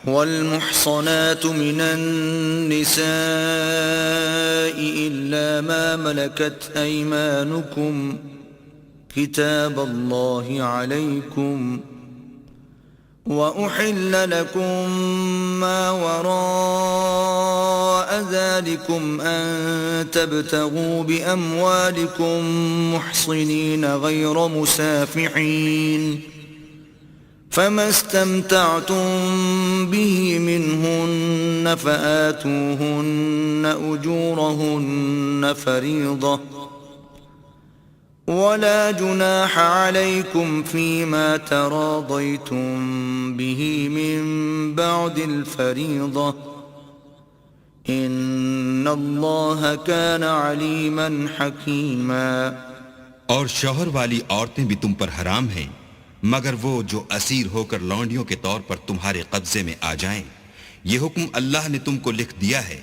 والمحصنات من النساء إلا ما ملكت أيمانكم كتاب الله عليكم وأحل لكم ما وراء ذلكم أن تبتغوا بأموالكم محصنين غير مسافحين فما استمتعتم به منهن فآتوهن أجورهن فريضة ولا جناح عليكم فيما تراضيتم به من بعد الفريضة إن الله كان عليما حكيما. اور شوہر والی عورتیں بھی تم پر حرام ہیں مگر وہ جو اسیر ہو کر لونڈیوں کے طور پر تمہارے قبضے میں آ جائیں. یہ حکم اللہ نے تم کو لکھ دیا ہے.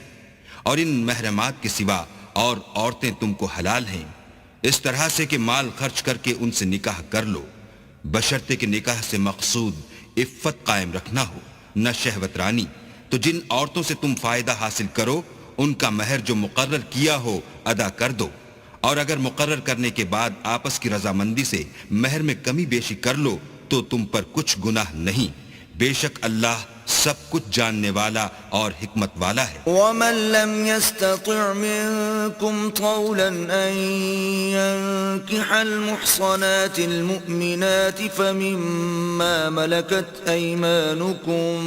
اور ان محرمات کے سوا اور عورتیں تم کو حلال ہیں اس طرح سے کہ مال خرچ کر کے ان سے نکاح کر لو بشرطے کہ نکاح سے مقصود عفت قائم رکھنا ہو نہ شہوت رانی. تو جن عورتوں سے تم فائدہ حاصل کرو ان کا مہر جو مقرر کیا ہو ادا کر دو. اور اگر مقرر کرنے کے بعد آپس کی رضامندی سے مہر میں کمی بیشی کر لو تو تم پر کچھ گناہ نہیں. بے شک اللہ سب کچھ جاننے والا اور حکمت والا ہے. ومن لم يستطع منكم طولا أن ينكح المحصنات المؤمنات فمما ملكت أيمانكم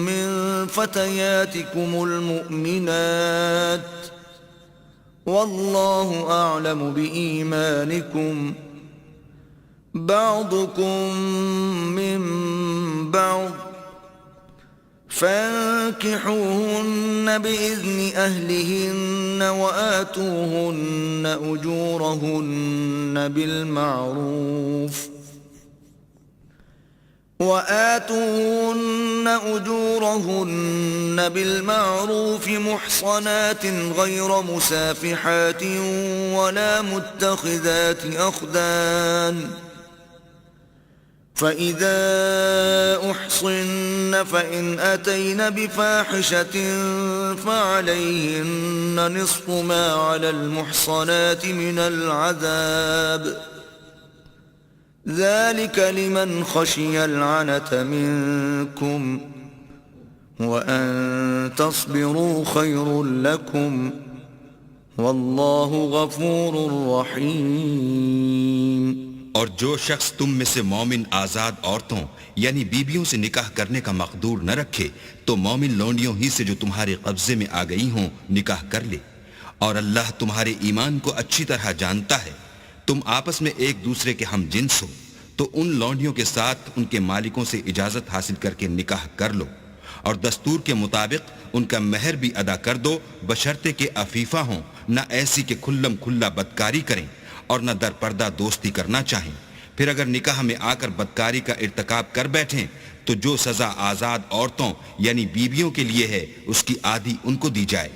من فتياتكم المؤمنات والله أعلم بإيمانكم بعضكم من بعض فانكحوهن بإذن أهلهن وآتوهن أجورهن بالمعروف محصنات غير مسافحات ولا متخذات أخدان فإذا أحصن فإن أتين بفاحشة فعليهن نصف ما على المحصنات من العذاب ذلك لمن خشي العنة منكم وأن تصبروا خير لكم والله غفور رحيم. اور جو شخص تم میں سے مومن آزاد عورتوں یعنی بیویوں سے نکاح کرنے کا مقدور نہ رکھے تو مومن لونڈیوں ہی سے جو تمہارے قبضے میں آ گئی ہوں نکاح کر لے. اور اللہ تمہارے ایمان کو اچھی طرح جانتا ہے. تم آپس میں ایک دوسرے کے ہم جنس ہو تو ان لونڈیوں کے ساتھ ان کے مالکوں سے اجازت حاصل کر کے نکاح کر لو اور دستور کے مطابق ان کا مہر بھی ادا کر دو بشرطے کہ عفیفہ ہوں نہ ایسی کہ کھلم کھلا بدکاری کریں اور نہ در پردہ دوستی کرنا چاہیں. پھر اگر نکاح میں آ کر بدکاری کا ارتکاب کر بیٹھیں تو جو سزا آزاد عورتوں یعنی بیویوں کے لیے ہے اس کی آدھی ان کو دی جائے.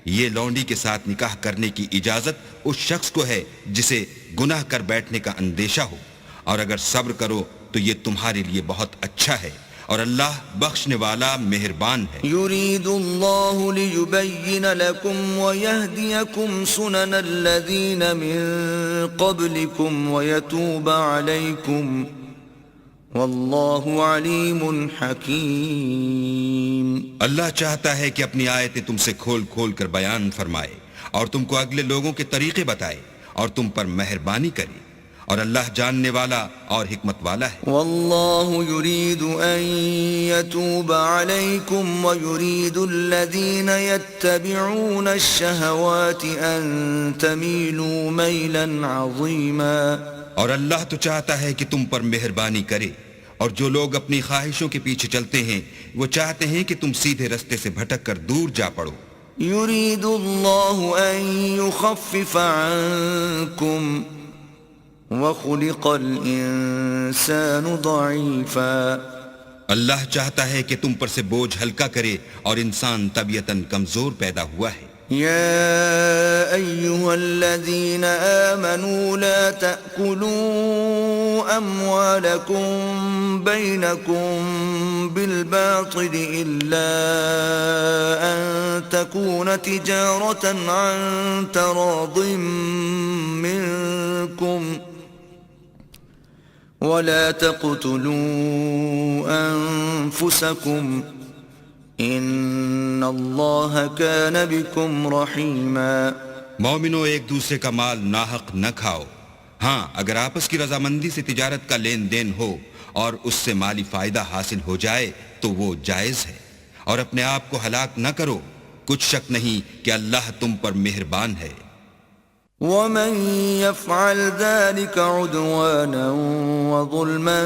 یہ لونڈی کے ساتھ نکاح کرنے کی اجازت اس شخص کو ہے جسے گناہ کر بیٹھنے کا اندیشہ ہو. اور اگر صبر کرو تو یہ تمہارے لیے بہت اچھا ہے اور اللہ بخشنے والا مہربان ہے. يريد الله ليبين لكم ويهديكم سنن الذين من قبلكم ويتوب عليكم والله عليم حكيم. اللہ چاہتا ہے کہ اپنی آیتیں تم سے کھول کھول کر بیان فرمائے اور تم کو اگلے لوگوں کے طریقے بتائے اور تم پر مہربانی کرے اور اللہ جاننے والا اور حکمت والا ہے. والله يريد أن يتوب عليكم ويريد الذين يتبعون الشهوات أن تميلوا ميلا عظيما. اور اللہ تو چاہتا ہے کہ تم پر مہربانی کرے اور جو لوگ اپنی خواہشوں کے پیچھے چلتے ہیں وہ چاہتے ہیں کہ تم سیدھے رستے سے بھٹک کر دور جا پڑو. يريد الله أن يخفف عنكم وَخُلِقَ الْإِنسَانُ ضَعِيفًا. اللہ چاہتا ہے کہ تم پر سے بوجھ ہلکا کرے اور انسان طبیعتاً کمزور پیدا ہوا ہے. يا أيها الذين آمنوا لا تأكلوا أموالكم بينكم بالباطل إلا أن تكون تجارة عن تراض منكم ولا تقتلوا أنفسكم ان اللہ کان بکم رحیما۔ مومنو، ایک دوسرے کا مال ناحق نہ کھاؤ۔ ہاں، اگر آپس کی رضامندی سے تجارت کا لین دین ہو اور اس سے مالی فائدہ حاصل ہو جائے تو وہ جائز ہے، اور اپنے آپ کو ہلاک نہ کرو، کچھ شک نہیں کہ اللہ تم پر مہربان ہے۔ ومن يفعل ذلك عدوانا وظلما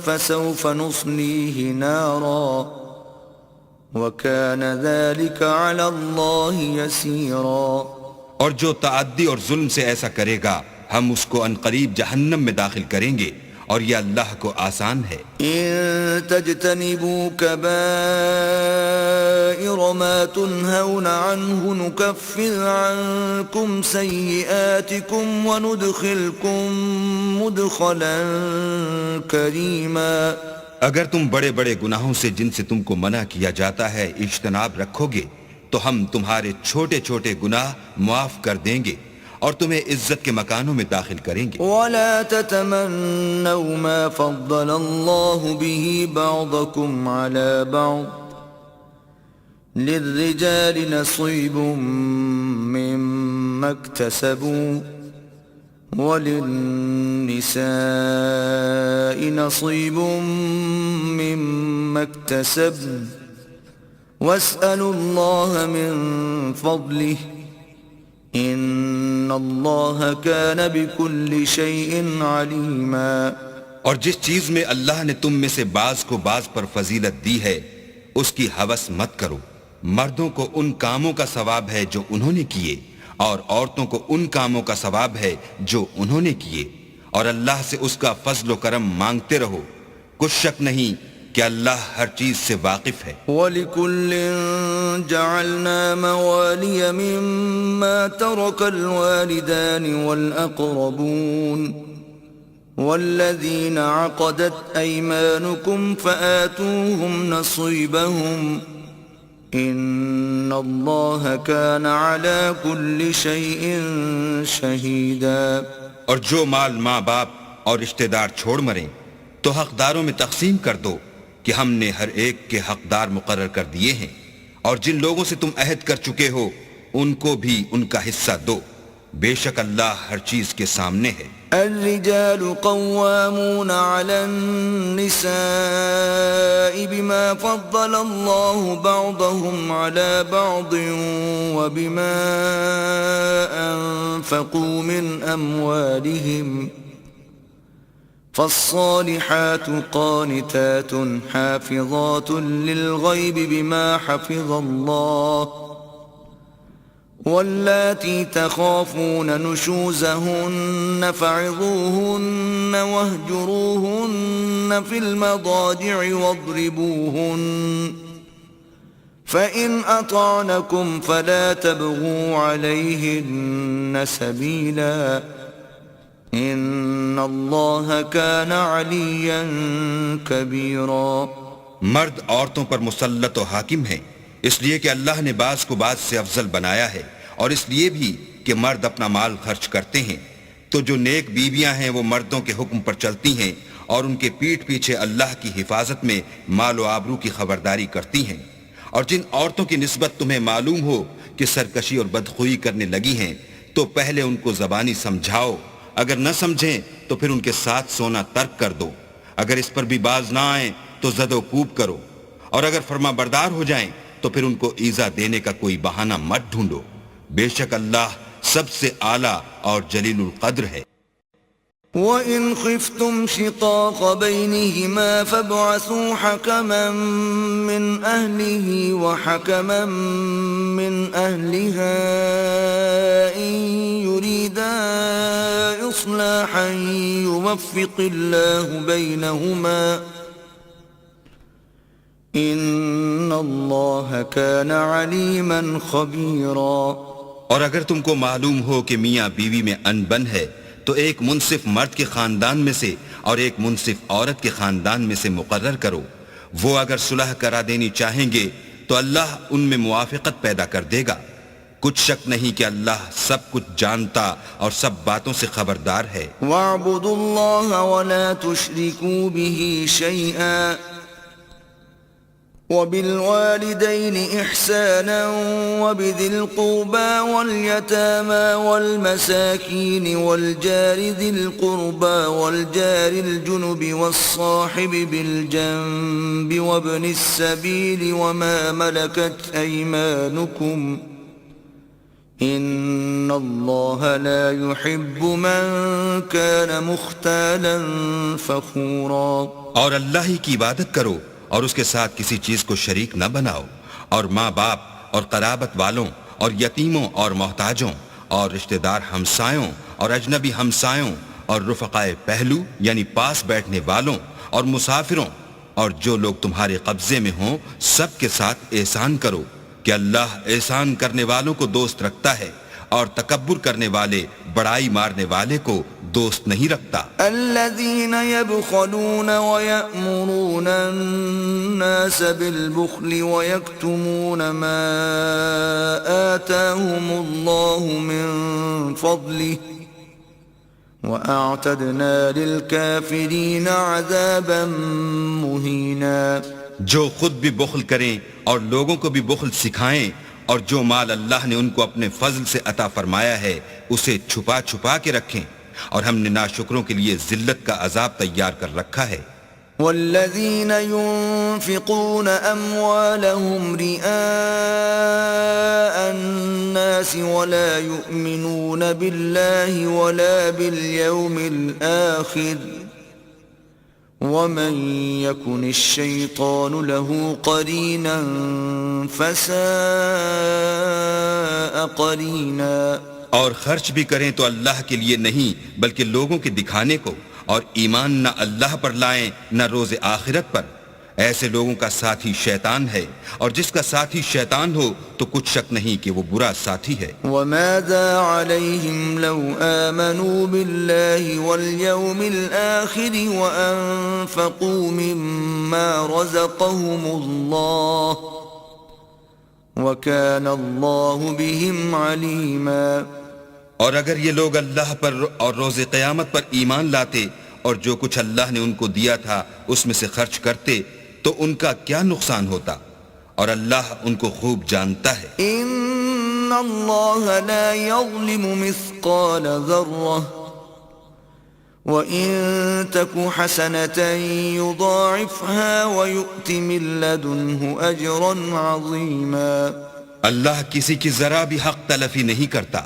فسوف نصليه نارا وَكَانَ ذَلِكَ عَلَى اللَّهِ يَسِيرًا۔ اور جو تعدی اور ظلم سے ایسا کرے گا ہم اس کو عنقریب جہنم میں داخل کریں گے، اور یہ اللہ کو آسان ہے۔ إِن تَجْتَنِبُوا كَبَائِرَ مَا تُنْهَوْنَ عَنْهُ نُكَفِّرْ عَنْكُمْ سَيِّئَاتِكُمْ وَنُدْخِلْكُمْ مُدْخَلًا كَرِيمًا۔ اگر تم بڑے بڑے گناہوں سے جن سے تم کو منع کیا جاتا ہے اجتناب رکھو گے تو ہم تمہارے چھوٹے چھوٹے گناہ معاف کر دیں گے اور تمہیں عزت کے مکانوں میں داخل کریں گے۔ وَلَا تَتَمَنَّوْا مَا فَضَّلَ اللَّهُ بِهِ بَعْضَكُمْ عَلَى بَعْضٍ لِلرِّجَالِ نَصِيبٌ مِّمَّا اكْتَسَبُوا وَلِلنِّسَاءِ نَصِيبٌ مِّمَّا اكْتَسَبْنَ وَاسْأَلُوا اللَّهَ مِن فَضْلِهِ إِنَّ اللَّهَ كَانَ بِكُلِّ شَيْءٍ عَلِيمًا۔ اور جس چیز میں اللہ نے تم میں سے بعض کو بعض پر فضیلت دی ہے اس کی ہوس مت کرو۔ مردوں کو ان کاموں کا ثواب ہے جو انہوں نے کیے، اور عورتوں کو ان کاموں کا ثواب ہے جو انہوں نے کیے، اور اللہ سے اس کا فضل و کرم مانگتے رہو، کچھ شک نہیں کہ اللہ ہر چیز سے واقف ہے۔ وَلِكُلٍّ جَعَلْنَا مَوَالِيَ مِمَّا تَرَكَ الْوَالِدَانِ وَالْأَقْرَبُونَ وَالَّذِينَ عَقَدَتْ أَيْمَانُكُمْ فَآتُوهُمْ نَصِيبَهُمْ ان اللہ کان علی کل شیء شہیدا۔ اور جو مال ماں باپ اور رشتہ دار چھوڑ مریں تو حقداروں میں تقسیم کر دو کہ ہم نے ہر ایک کے حقدار مقرر کر دیے ہیں، اور جن لوگوں سے تم عہد کر چکے ہو ان کو بھی ان کا حصہ دو، بے شک اللہ ہر چیز کے سامنے ہے۔ الرجال قوامون على النساء بما فضل الله بعضهم على بعض وبما أنفقوا من أموالهم فالصالحات قانتات حافظات للغيب بما حفظ الله واللاتي تخافون نشوزهن فعظوهن واهجروهن في المضاجع واضربوهن فإن أطعنكم فلا تبغوا عليهن سبيلا إن الله كان عليا كبيرا۔ مرد عورتوں پر مسلط و حاکم ہیں، اس لیے کہ اللہ نے بعض کو بعض سے افضل بنایا ہے، اور اس لیے بھی کہ مرد اپنا مال خرچ کرتے ہیں، تو جو نیک بیویاں ہیں وہ مردوں کے حکم پر چلتی ہیں اور ان کے پیٹھ پیچھے اللہ کی حفاظت میں مال و آبرو کی خبرداری کرتی ہیں۔ اور جن عورتوں کی نسبت تمہیں معلوم ہو کہ سرکشی اور بدخوئی کرنے لگی ہیں تو پہلے ان کو زبانی سمجھاؤ، اگر نہ سمجھیں تو پھر ان کے ساتھ سونا ترک کر دو، اگر اس پر بھی باز نہ آئیں تو زد و کوب کرو، اور اگر فرما بردار ہو جائیں تو پھر ان کو ایذا دینے کا کوئی بہانہ مت ڈھونڈو، بے شک اللہ سب سے اعلیٰ اور جلیل القدر ہے۔ وَإِنْ خِفْتُمْ شِقَاقَ بَيْنِهِمَا فَابْعَثُوا حَكَمًا مِّنْ أَهْلِهِ وَحَكَمًا مِّنْ أَهْلِهَا إِنْ يُرِيدَا إِصْلَاحًا يُوَفِّقِ اللَّهُ بَيْنَهُمَا إِنَّ اللہ کان علیما خبیرا۔ اور اگر تم کو معلوم ہو کہ میاں بیوی میں ان بن ہے تو ایک منصف مرد کے خاندان میں سے اور ایک منصف عورت کے خاندان میں سے مقرر کرو، وہ اگر صلح کرا دینی چاہیں گے تو اللہ ان میں موافقت پیدا کر دے گا۔ کچھ شک نہیں کہ اللہ سب کچھ جانتا اور سب باتوں سے خبردار ہے۔ وَاعْبُدُوا اللَّهَ وَلَا تُشْرِكُوا بِهِ شَيْئًا وَبِالْوَالِدَيْنِ إِحْسَانًا وَبِذِي الْقُرْبَى وَالْيَتَامَى وَالْمَسَاكِينِ وَالْجَارِ ذِي الْقُرْبَى وَالْجَارِ الْجُنُبِ وَالصَّاحِبِ بِالْجَنبِ وَابْنِ السَّبِيلِ وَمَا مَلَكَتْ أَيْمَانُكُمْ ان اللہ لا يحب من كان مختالا فخورا۔ اور اللہ ہی کی عبادت کرو اور اس کے ساتھ کسی چیز کو شریک نہ بناؤ، اور ماں باپ اور قرابت والوں اور یتیموں اور محتاجوں اور رشتہ دار ہمسایوں اور اجنبی ہمسایوں اور رفقائے پہلو یعنی پاس بیٹھنے والوں اور مسافروں اور جو لوگ تمہارے قبضے میں ہوں سب کے ساتھ احسان کرو، کہ اللہ احسان کرنے والوں کو دوست رکھتا ہے اور تکبر کرنے والے بڑائی مارنے والے کو دوست نہیں رکھتا۔ الذين يبخلون ويأمرون الناس بالبخل ويكتمون ما آتاهم الله من فضله وأعتدنا للكافرين عذابا مهينا۔ جو خود بھی بخل کریں اور لوگوں کو بھی بخل سکھائیں، اور جو مال اللہ نے ان کو اپنے فضل سے عطا فرمایا ہے اسے چھپا چھپا کے رکھیں، اور ہم نے ناشکروں کے لیے ذلت کا عذاب تیار کر رکھا ہے۔ والذین ينفقون اموالهم رئاء الناس ولا يؤمنون بالله ولا باليوم الآخر ومن يكن الشيطان له قرينا فساء قرينا۔ اور خرچ بھی کریں تو اللہ کے لیے نہیں بلکہ لوگوں کے دکھانے کو، اور ایمان نہ اللہ پر لائیں نہ روز آخرت پر، ایسے لوگوں کا ساتھی شیطان ہے، اور جس کا ساتھی شیطان ہو تو کچھ شک نہیں کہ وہ برا ساتھی ہے۔ وَمَاذَا عَلَيْهِمْ لَوْ آمَنُوا بِاللَّهِ وَالْيَوْمِ الْآخِرِ وَأَنفَقُوا مِمَّا رَزَقَهُمُ اللَّهُ وَكَانَ اللَّهُ بِهِمْ عَلِيمًا۔ اور اگر یہ لوگ اللہ پر اور روز قیامت پر ایمان لاتے اور جو کچھ اللہ نے ان کو دیا تھا اس میں سے خرچ کرتے تو ان کا کیا نقصان ہوتا، اور اللہ ان کو خوب جانتا ہے۔ ان اللہ لا یظلم مثقال ذرہ وَإِن تَكُ حَسَنَةً يُضَاعِفْهَا وَيُؤْتِ مِن لَّدُنْهُ أَجْرًا عَظِيمًا۔ اللہ کسی کی ذرا بھی حق تلفی نہیں کرتا،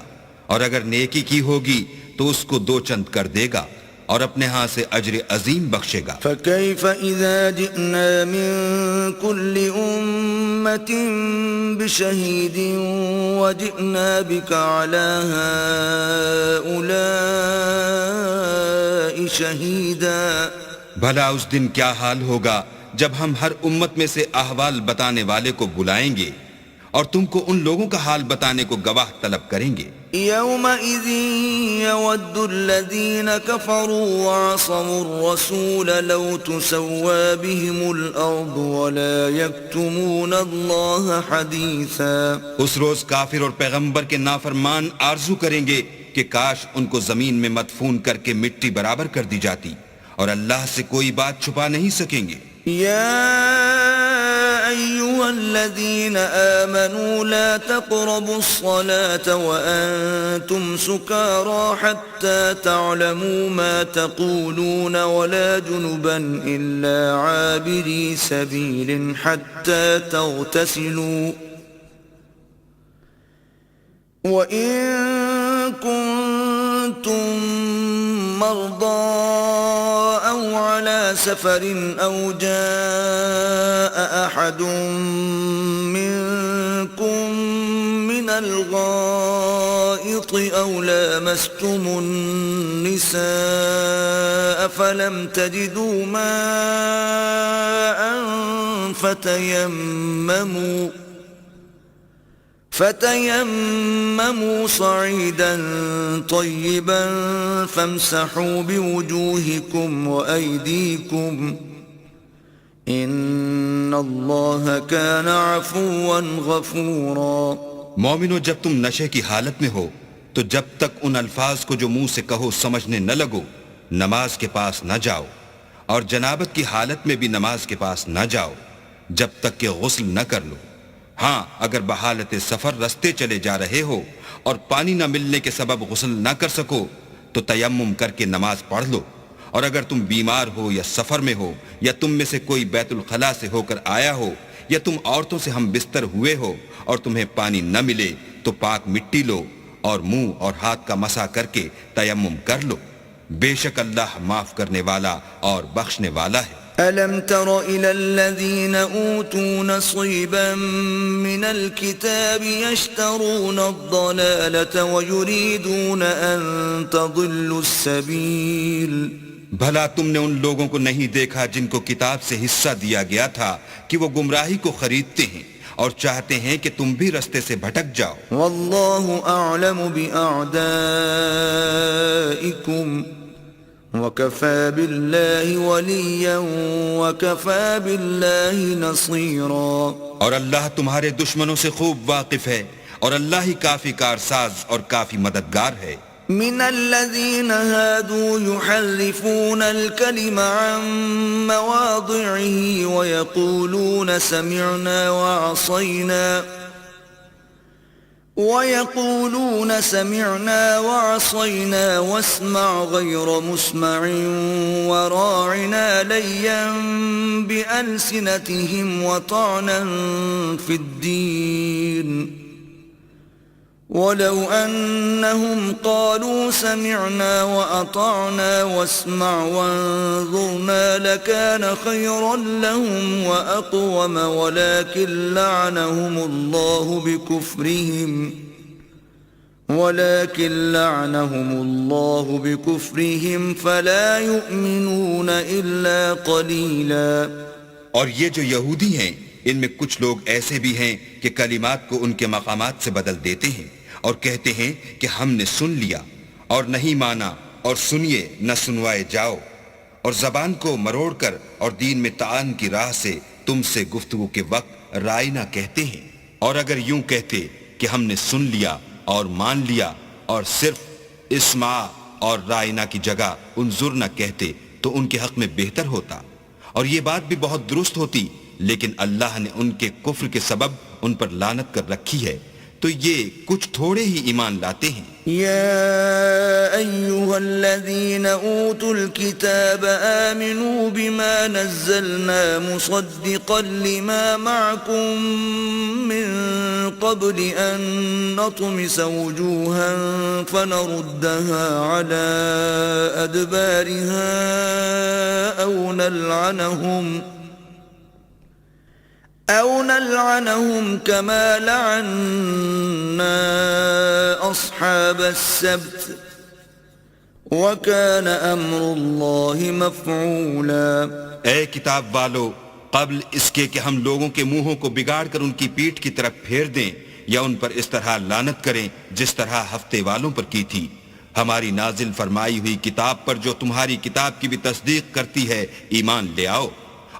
اور اگر نیکی کی ہوگی تو اس کو دو چند کر دے گا اور اپنے ہاں سے اجر عظیم بخشے گا۔ فَكَيْفَ إِذَا جِئْنَا مِن كُلِّ أُمَّةٍ بِشَهِيدٍ وَجِئْنَا بِكَ عَلَى هَؤُلَاءِ شَهِيدًا۔ بھلا اس دن کیا حال ہوگا جب ہم ہر امت میں سے احوال بتانے والے کو بلائیں گے اور تم کو ان لوگوں کا حال بتانے کو گواہ طلب کریں گے۔ يَوْمَئِذٍ يَوَدُّ الَّذِينَ كَفَرُوا وَعَصَوُا الرَّسُولَ لَوْ تُسَوَّىٰ بِهِمُ الْأَرْضُ وَلَا يَكْتُمُونَ اللَّهَ حَدِيثًا۔ اس روز کافر اور پیغمبر کے نافرمان آرزو کریں گے کہ کاش ان کو زمین میں مدفون کر کے مٹی برابر کر دی جاتی، اور اللہ سے کوئی بات چھپا نہیں سکیں گے۔ يا أيها الذين آمنوا لا تقربوا الصلاة وأنتم سكارى حتى تعلموا ما تقولون ولا جنبا إلا عابري سبيل حتى تغتسلوا وإن كنتم مرضى أو على سفر أو جاء أحد منكم من الغائط أو لامستم النساء فلم تجدوا ماء فتيمموا صعيدا طيبا فامسحوا بوجوهكم وأيديكم إن الله كان عفوا غفورا۔ مومنو، جب تم نشے کی حالت میں ہو تو جب تک ان الفاظ کو جو منہ سے کہو سمجھنے نہ لگو نماز کے پاس نہ جاؤ، اور جنابت کی حالت میں بھی نماز کے پاس نہ جاؤ جب تک کہ غسل نہ کر لو۔ ہاں، اگر بحالت سفر رستے چلے جا رہے ہو اور پانی نہ ملنے کے سبب غسل نہ کر سکو تو تیمم کر کے نماز پڑھ لو، اور اگر تم بیمار ہو یا سفر میں ہو یا تم میں سے کوئی بیت الخلا سے ہو کر آیا ہو یا تم عورتوں سے ہم بستر ہوئے ہو اور تمہیں پانی نہ ملے تو پاک مٹی لو اور منہ اور ہاتھ کا مسح کر کے تیمم کر لو، بے شک اللہ معاف کرنے والا اور بخشنے والا ہے۔ أَلَمْ تَرَ إِلَى الَّذِينَ أُوتُوا نَصِيبًا مِنَ الْكِتَابِ يَشْتَرُونَ الضَّلَالَةَ وَيُرِيدُونَ أَن تَضِلُّوا السَّبِيلَ۔ بھلا تم نے ان لوگوں کو نہیں دیکھا جن کو کتاب سے حصہ دیا گیا تھا کہ وہ گمراہی کو خریدتے ہیں اور چاہتے ہیں کہ تم بھی رستے سے بھٹک جاؤ۔ وَاللَّهُ أَعْلَمُ بِأَعْدَائِكُمْ وَكَفَى بِاللَّهِ وَلِيًّا وَكَفَى بِاللَّهِ نَصِيرًا۔ اور اللہ تمہارے دشمنوں سے خوب واقف ہے اور اللہ ہی کافی کارساز اور کافی مددگار ہے۔ من الذين هادوا يحرفون الكلم عن مواضعه ويقولون سمعنا وعصينا واسمع غير مسمع وراعنا ليا بألسنتهم وطعنا في الدين ولو أنهم قالوا سمعنا وأطعنا واسمع وانظرنا لكان خيرا لهم وأقوم ولكن لعنهم الله بكفرهم فلا يؤمنون إلا قليلا۔ اور یہ جو یہودی ہیں ان میں کچھ لوگ ایسے بھی ہیں کہ کلمات کو ان کے مقامات سے بدل دیتے ہیں اور کہتے ہیں کہ ہم نے سن لیا اور نہیں مانا، اور سنیے نہ سنوائے جاؤ، اور زبان کو مروڑ کر اور دین میں تعان کی راہ سے تم سے گفتگو کے وقت رائنا کہتے ہیں، اور اگر یوں کہتے کہ ہم نے سن لیا اور مان لیا اور صرف اسمع اور رائنا کی جگہ انظر نہ کہتے تو ان کے حق میں بہتر ہوتا، اور یہ بات بھی بہت درست ہوتی، لیکن اللہ نے ان کے کفر کے سبب ان پر لعنت کر رکھی ہے، تو یہ کچھ تھوڑے ہی ایمان لاتے ہیں۔ يا أيها الذين أوتوا الكتاب آمنوا بما نزلنا مصدقا لما معكم من قبل أن نطمس وجوها فنردها على أدبارها أو نلعنهم كما لعنا أصحاب السبت وكان أمر الله مفعولا۔ اے کتاب والو، قبل اس کے کہ ہم لوگوں کے منہوں کو بگاڑ کر ان کی پیٹھ کی طرف پھیر دیں یا ان پر اس طرح لعنت کریں جس طرح ہفتے والوں پر کی تھی، ہماری نازل فرمائی ہوئی کتاب پر جو تمہاری کتاب کی بھی تصدیق کرتی ہے ایمان لے آؤ،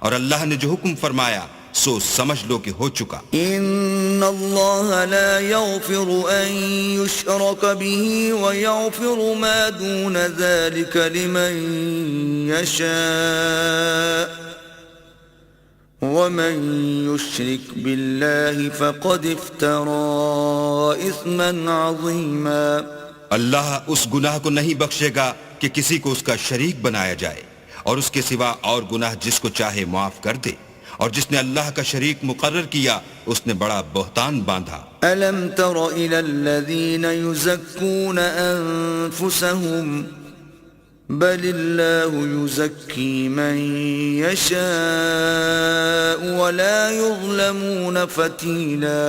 اور اللہ نے جو حکم فرمایا سو سمجھ لو کہ ہو چکا۔ ان اللہ لا یغفر ان یشرک به ویغفر ما دون ذلك لمن یشاء ومن یشرک باللہ فقد افترى اثما عظیما۔ اللہ اس گناہ کو نہیں بخشے گا کہ کسی کو اس کا شریک بنایا جائے، اور اس کے سوا اور گناہ جس کو چاہے معاف کر دے، اور جس نے اللہ کا شریک مقرر کیا اس نے بڑا بہتان باندھا۔ أَلَمْ تَرَ إِلَى الَّذِينَ يُزَكُّونَ أَنفُسَهُمْ بَلِ اللَّهُ يُزَكِّي مَن يَشَاءُ وَلَا يُظْلَمُونَ فَتِيلًا۔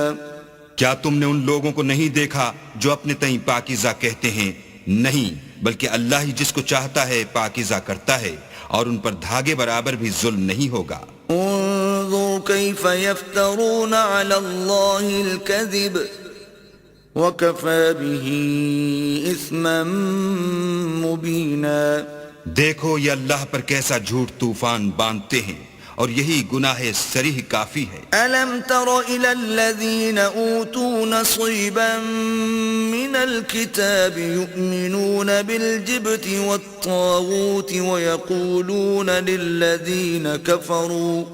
کیا تم نے ان لوگوں کو نہیں دیکھا جو اپنے تئیں پاکیزہ کہتے ہیں؟ نہیں، بلکہ اللہ ہی جس کو چاہتا ہے پاکیزہ کرتا ہے، اور ان پر دھاگے برابر بھی ظلم نہیں ہوگا۔ انظر كيف يفترون على الله الكذب وكفى به إثما مبينا۔ دیکھو یہ اللہ پر کیسا جھوٹ طوفان باندھتے ہیں، اور یہی گناہ صریح کافی ہے۔ ألم تر إلى الذين أوتوا نصيبا من الكتاب يؤمنون بالجبت والطاغوت ويقولون للذين كفروا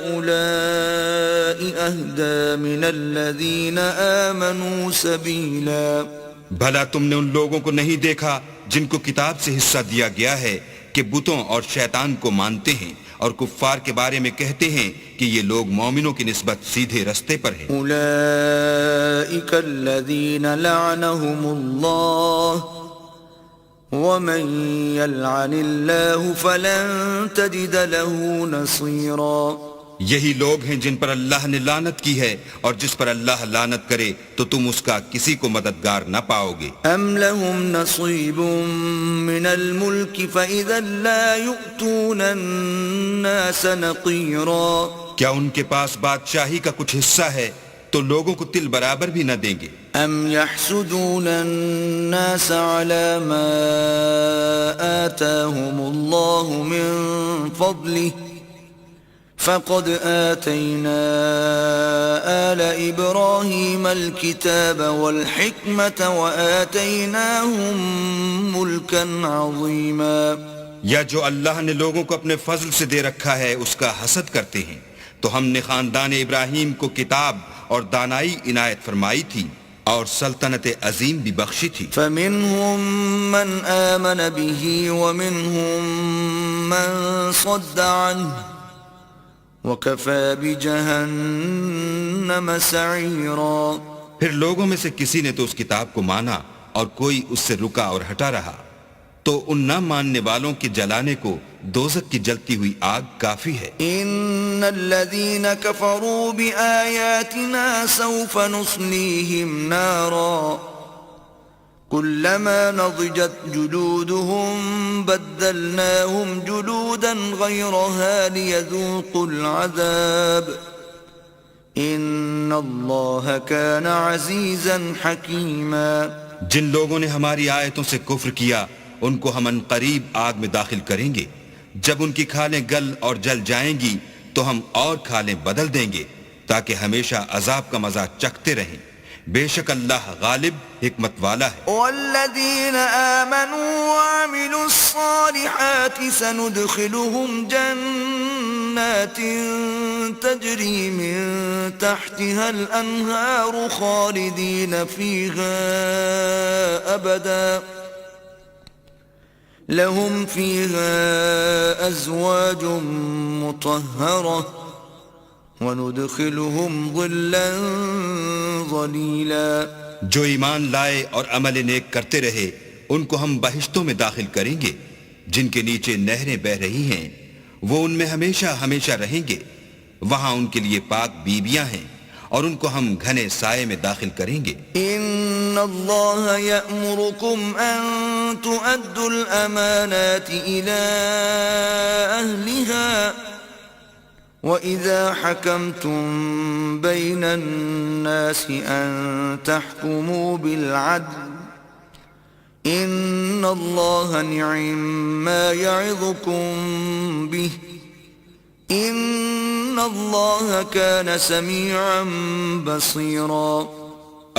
هؤلاء أهدى من الذين آمنوا سبيلا۔ بھلا تم نے ان لوگوں کو نہیں دیکھا جن کو کتاب سے حصہ دیا گیا ہے کہ بتوں اور شیطان کو مانتے ہیں، اور کفار کے بارے میں کہتے ہیں کہ یہ لوگ مومنوں کی نسبت سیدھے رستے پر ہیں۔ أولئك الذين لعنهم الله ومن يلعن الله فلن تجد له نصيرا۔ یہی لوگ ہیں جن پر اللہ نے لعنت کی ہے، اور جس پر اللہ لعنت کرے تو تم اس کا کسی کو مددگار نہ پاؤ گے۔ ام لهم نصيب من الملك فإذا لا يؤتون الناس نقيرا۔ کیا ان کے پاس بادشاہی کا کچھ حصہ ہے تو لوگوں کو تل برابر بھی نہ دیں گے۔ ام يحسدون الناس على ما آتاهم الله من فضله فقد آتينا آل إبراهيم الكتاب والحكمة وآتيناهم ملكا عظيما۔ یا جو اللہ نے لوگوں کو اپنے فضل سے دے رکھا ہے اس کا حسد کرتے ہیں، تو ہم نے خاندان ابراہیم کو کتاب اور دانائی عنایت فرمائی تھی، اور سلطنت عظیم بھی بخشی تھی۔ فمنهم من آمن به ومنهم من صد عنه وَكَفَى بِجَهَنَّمَ سَعِيرًا۔ پھر لوگوں میں سے کسی نے تو اس کتاب کو مانا اور کوئی اس سے رکا اور ہٹا رہا، تو ان نہ ماننے والوں کے جلانے کو دوزخ کی جلتی ہوئی آگ کافی ہے۔ إِنَّ الَّذِينَ كَفَرُوا بِآيَاتِنَا سَوْفَ نُصْلِيهِمْ نَارًا كُلَّمَا نَضِجَتْ جُلُودُهُمْ بَدَّلْنَاهُمْ جُلُودًا غَيْرَهَا لِيَذُوقُوا الْعَذَابَ إِنَّ اللَّهَ كَانَ عَزِيزًا حَكِيمًا۔ جن لوگوں نے ہماری آیتوں سے کفر کیا ان کو ہم عنقریب آگ میں داخل کریں گے، جب ان کی کھالیں گل اور جل جائیں گی تو ہم اور کھالیں بدل دیں گے تاکہ ہمیشہ عذاب کا مزہ چکھتے رہیں۔ بے شک اللہ غالب حکمت والا ہے۔ والذین آمنوا وعملوا الصالحات سندخلهم جنات تجری من تحتها الانہار خالدین فیہا ابدا لهم فیہا ازواج مطہرہ وَنُدْخِلُهُمْ ظِلًّا ظَلِيلًا۔ جو ایمان لائے اور عمل نیک کرتے رہے ان کو ہم بہشتوں میں داخل کریں گے جن کے نیچے نہریں بہ رہی ہیں، وہ ان میں ہمیشہ ہمیشہ رہیں گے، وہاں ان کے لیے پاک بیویاں ہیں، اور ان کو ہم گھنے سائے میں داخل کریں گے۔ ان اللہ یأمرکم ان تؤدوا الامانات الى اہلها وَإِذَا حَكَمْتُمْ بَيْنَ النَّاسِ أَن تَحْكُمُوا بِالْعَدْلِ إِنَّ اللَّهَ نِعِمَّا يَعِظُكُمْ بِهِ إِنَّ اللَّهَ كَانَ سَمِيعًا بَصِيرًا۔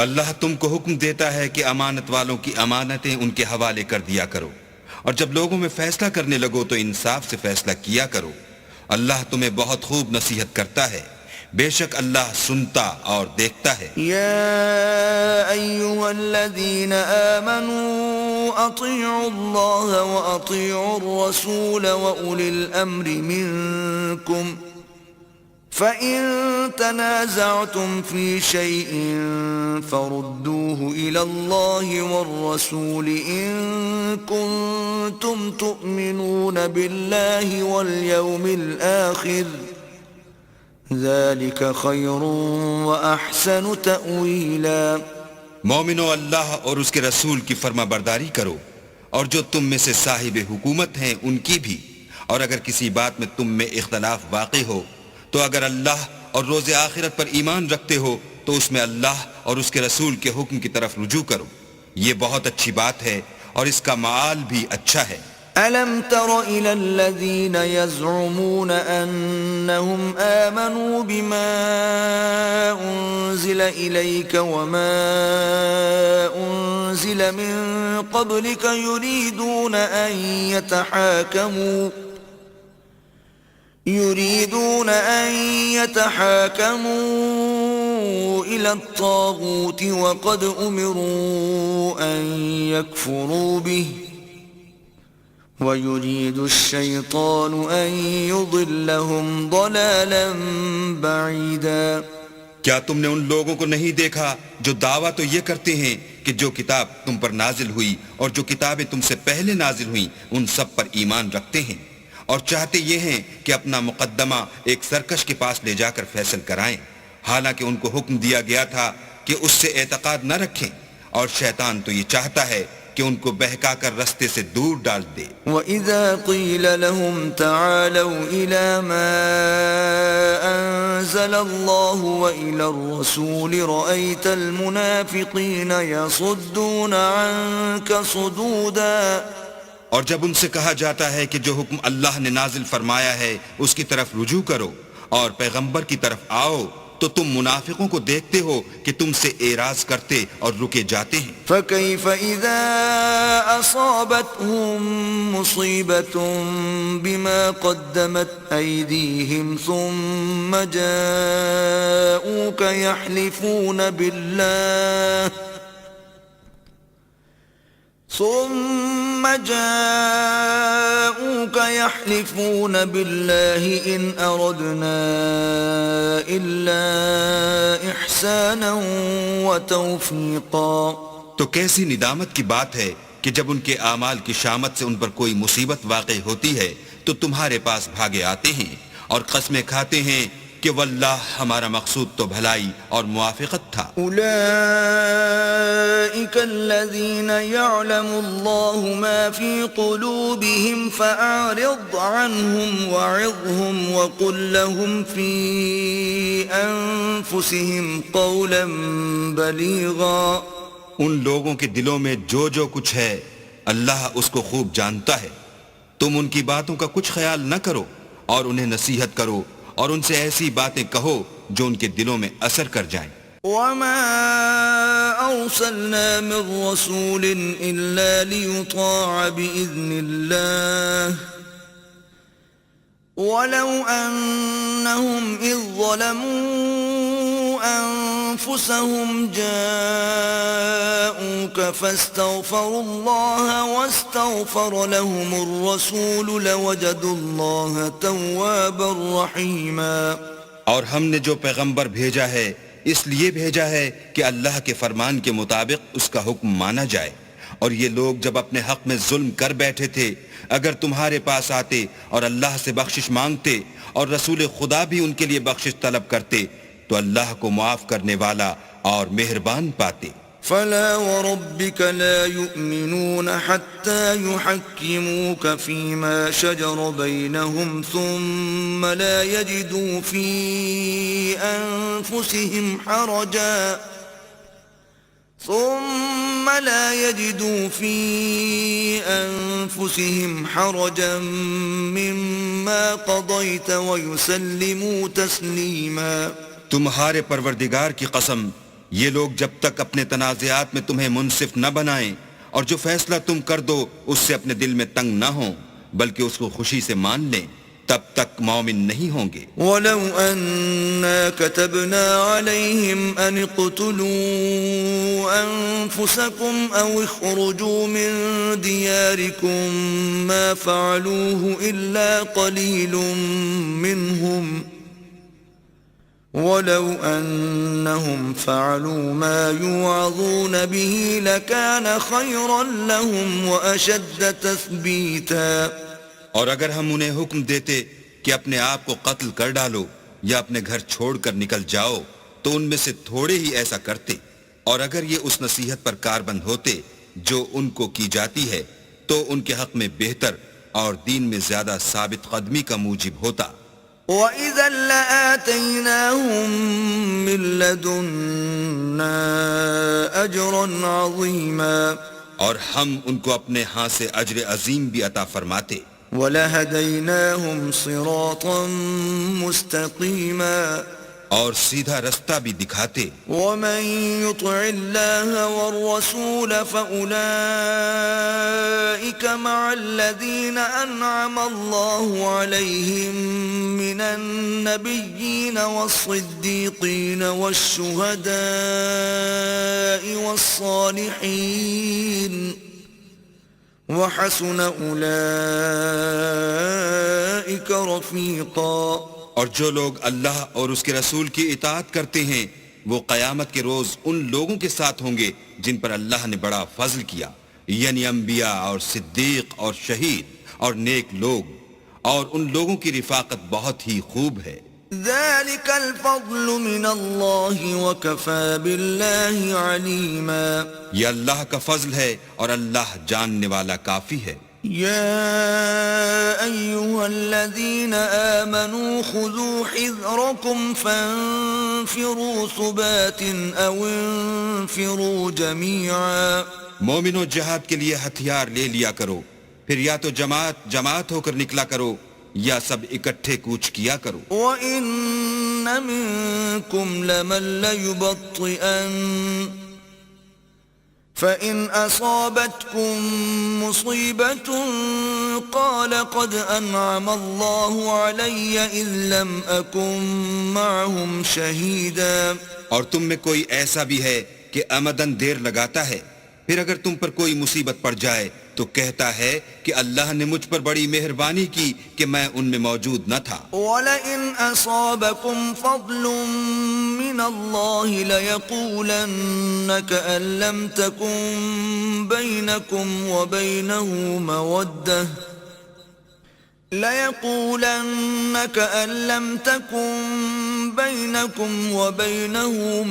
اللہ تم کو حکم دیتا ہے کہ امانت والوں کی امانتیں ان کے حوالے کر دیا کرو، اور جب لوگوں میں فیصلہ کرنے لگو تو انصاف سے فیصلہ کیا کرو، اللہ تمہیں بہت خوب نصیحت کرتا ہے، بے شک اللہ سنتا اور دیکھتا ہے۔ یا ایھا الذین آمنوا اطیعوا اللہ واطیعوا الرسول واولی الامر منکم فَإِن تَنَازَعْتُمْ فِي شَيْءٍ فَرُدُّوهُ إِلَى اللَّهِ وَالرَّسُولِ إِن كُنتُمْ تُؤْمِنُونَ بِاللَّهِ وَالْيَوْمِ الْآخِرِ ذَلِكَ خَيْرٌ وَأَحْسَنُ تَأْوِيلًا۔ مومنو، اللہ اور اس کے رسول کی فرما برداری کرو، اور جو تم میں سے صاحب حکومت ہیں ان کی بھی، اور اگر کسی بات میں تم میں اختلاف واقع ہو تو اگر اللہ اور روز آخرت پر ایمان رکھتے ہو تو اس میں اللہ اور اس کے رسول کے حکم کی طرف رجوع کرو، یہ بہت اچھی بات ہے اور اس کا معال بھی اچھا ہے۔ أَلَمْ تَرَ إِلَى الَّذِينَ يَزْعُمُونَ أَنَّهُمْ آمَنُوا بِمَا أُنزِلَ إِلَيْكَ وَمَا أُنزِلَ مِن قَبْلِكَ يريدون أن يتحاكموا إلى الطاغوت وقد أمروا أن يكفروا به ويريد الشيطان أن يضلهم ضلالا بعيدا۔ کیا تم نے ان لوگوں کو نہیں دیکھا جو دعویٰ تو یہ کرتے ہیں کہ جو کتاب تم پر نازل ہوئی اور جو کتابیں تم سے پہلے نازل ہوئیں ان سب پر ایمان رکھتے ہیں، اور چاہتے یہ ہیں کہ اپنا مقدمہ ایک سرکش کے پاس لے جا کر فیصل کرائیں، حالانکہ ان کو حکم دیا گیا تھا کہ اس سے اعتقاد نہ رکھیں، اور شیطان تو یہ چاہتا ہے کہ ان کو بہکا کر رستے سے دور ڈال دے۔ وَإِذَا قِيلَ لَهُمْ تَعَالَوْا إِلَى مَا أَنزَلَ اللَّهُ وَإِلَى الرَّسُولِ رَأَيْتَ الْمُنَافِقِينَ يَصُدُّونَ عَنكَ صُدُودًا۔ اور جب ان سے کہا جاتا ہے کہ جو حکم اللہ نے نازل فرمایا ہے اس کی طرف رجوع کرو اور پیغمبر کی طرف آؤ تو تم منافقوں کو دیکھتے ہو کہ تم سے اعراض کرتے اور رکے جاتے ہیں۔ فَكَيْفَ إِذَا أَصَابَتْهُم مُّصِيبَةٌ بِمَا قَدَّمَتْ أَيْدِيهِمْ ثُمَّ جاءوك يحلفون بالله إن أردنا إلا إحسانا وتوفيقا۔ تو کیسی ندامت کی بات ہے کہ جب ان کے اعمال کی شامت سے ان پر کوئی مصیبت واقع ہوتی ہے تو تمہارے پاس بھاگے آتے ہیں اور قسمیں کھاتے ہیں کہ واللہ ہمارا مقصود تو بھلائی اور موافقت تھا۔ اولئک الذین یعلم اللہ ما فی قلوبہم فاعرض عنہم وعظہم وقل لهم فی انفسہم قولا بلیغا۔ ان لوگوں کے دلوں میں جو جو کچھ ہے اللہ اس کو خوب جانتا ہے، تم ان کی باتوں کا کچھ خیال نہ کرو اور انہیں نصیحت کرو اور ان سے ایسی باتیں کہو جو ان کے دلوں میں اثر کر جائیں۔ وَمَا أَرْسَلْنَا مِن رَّسُولٍ إِلَّا لِيُطَاعَ بِإِذْنِ اللَّهِ وَلَوْ أَنَّهُمْ إِذ ظَّلَمُوا أَنفُسَهُمْ جَاءُوكَ فَاسْتَغْفَرُوا اللَّهَ وَاسْتَغْفَرَ لَهُمُ الرَّسُولُ لَوَجَدُوا اللَّهَ تَوَّابًا رَّحِيمًا۔ اور ہم نے جو پیغمبر بھیجا ہے اس لیے بھیجا ہے کہ اللہ کے فرمان کے مطابق اس کا حکم مانا جائے، اور یہ لوگ جب اپنے حق میں ظلم کر بیٹھے تھے اگر تمہارے پاس آتے اور اللہ سے بخشش مانگتے اور رسول خدا بھی ان کے لیے بخشش طلب کرتے تو اللہ کو معاف کرنے والا اور مہربان پاتے۔ فلا وربك لا يؤمنون حتى يحكموك فيما شجر بينهم ثم لا يجدوا في أنفسهم حرجا مما قضيت ويسلموا تسليما۔ تمہارے پروردگار کی قسم، یہ لوگ جب تک اپنے تنازعات میں تمہیں منصف نہ بنائیں اور جو فیصلہ تم کر دو اس سے اپنے دل میں تنگ نہ ہوں بلکہ اس کو خوشی سے مان لیں تب تک مومن نہیں ہوں گے۔ وَلَوْ أَنَّا كَتَبْنَا عَلَيْهِمْ أَنِ اقْتُلُوا أَنفُسَكُمْ أَوْ اخْرُجُوا مِن دِيَارِكُمْ مَا فَعَلُوهُ إِلَّا قَلِيلٌ مِّنْهُمْ ولو أنهم فعلوا ما يوعظون به لكان خيرا لهم وأشد تثبيتا. اور اگر ہم انہیں حکم دیتے کہ اپنے آپ کو قتل کر ڈالو یا اپنے گھر چھوڑ کر نکل جاؤ تو ان میں سے تھوڑے ہی ایسا کرتے، اور اگر یہ اس نصیحت پر کاربند ہوتے جو ان کو کی جاتی ہے تو ان کے حق میں بہتر اور دین میں زیادہ ثابت قدمی کا موجب ہوتا. وَإِذًا لَآتَيْنَاهُمْ مِن لَّدُنَّا أَجْرًا عَظِيمًا. اور ہم ان کو اپنے ہاں سے اجر عظیم بھی عطا فرماتے. وَلَهَدَيْنَاهُمْ صِرَاطًا مُسْتَقِيمًا. اور سیدھا رستہ بھی دکھاتے. وَمَن يُطِعِ اللَّهَ وَالرَّسُولَ فَأُولَئِكَ مَعَ الَّذِينَ أَنْعَمَ اللَّهُ عَلَيْهِم مِّنَ النَّبِيِّينَ وَالصِّدِّيقِينَ وَالشُّهَدَاءِ وَالصَّالِحِينَ وَحَسُنَ أُولَئِكَ رَفِيقًا. اور جو لوگ اللہ اور اس کے رسول کی اطاعت کرتے ہیں وہ قیامت کے روز ان لوگوں کے ساتھ ہوں گے جن پر اللہ نے بڑا فضل کیا، یعنی انبیاء اور صدیق اور شہید اور نیک لوگ، اور ان لوگوں کی رفاقت بہت ہی خوب ہے. ذَلِكَ الْفَضْلُ مِنَ اللَّهِ وَكَفَى بِاللَّهِ عَلِيمًا. یہ اللہ کا فضل ہے اور اللہ جاننے والا کافی ہے. يا أيها الذين آمنوا خذوا حذركم فانفروا ثبات أو انفروا جميعا. مومنوں جہاد کے لیے ہتھیار لے لیا کرو، پھر یا تو جماعت جماعت ہو کر نکلا کرو یا سب اکٹھے کوچ کیا کرو. وَإِنَّ مِنكُمْ لَمَن لَّيُبَطِّئَنَّ فَإِنْ أَصَابَتْكُمْ مُصِيبَةٌ قَالَ قَدْ أَنْعَمَ اللَّهُ عَلَيَّ إِذْ لَمْ أَكُنْ مَعَهُمْ شَهِيدًا. اور تم میں کوئی ایسا بھی ہے کہ امدن دیر لگاتا ہے، پھر اگر تم پر کوئی مصیبت پڑ جائے تو کہتا ہے کہ اللہ نے مجھ پر بڑی مہربانی کی کہ میں ان میں موجود نہ تھا. وَلَئِنْ أَصَابَكُمْ فَضْلٌ مِّنَ اللَّهِ لَيَقُولَنَّ كَأَن لَّمْ تَكُن بَيْنَكُمْ وَبَيْنَهُ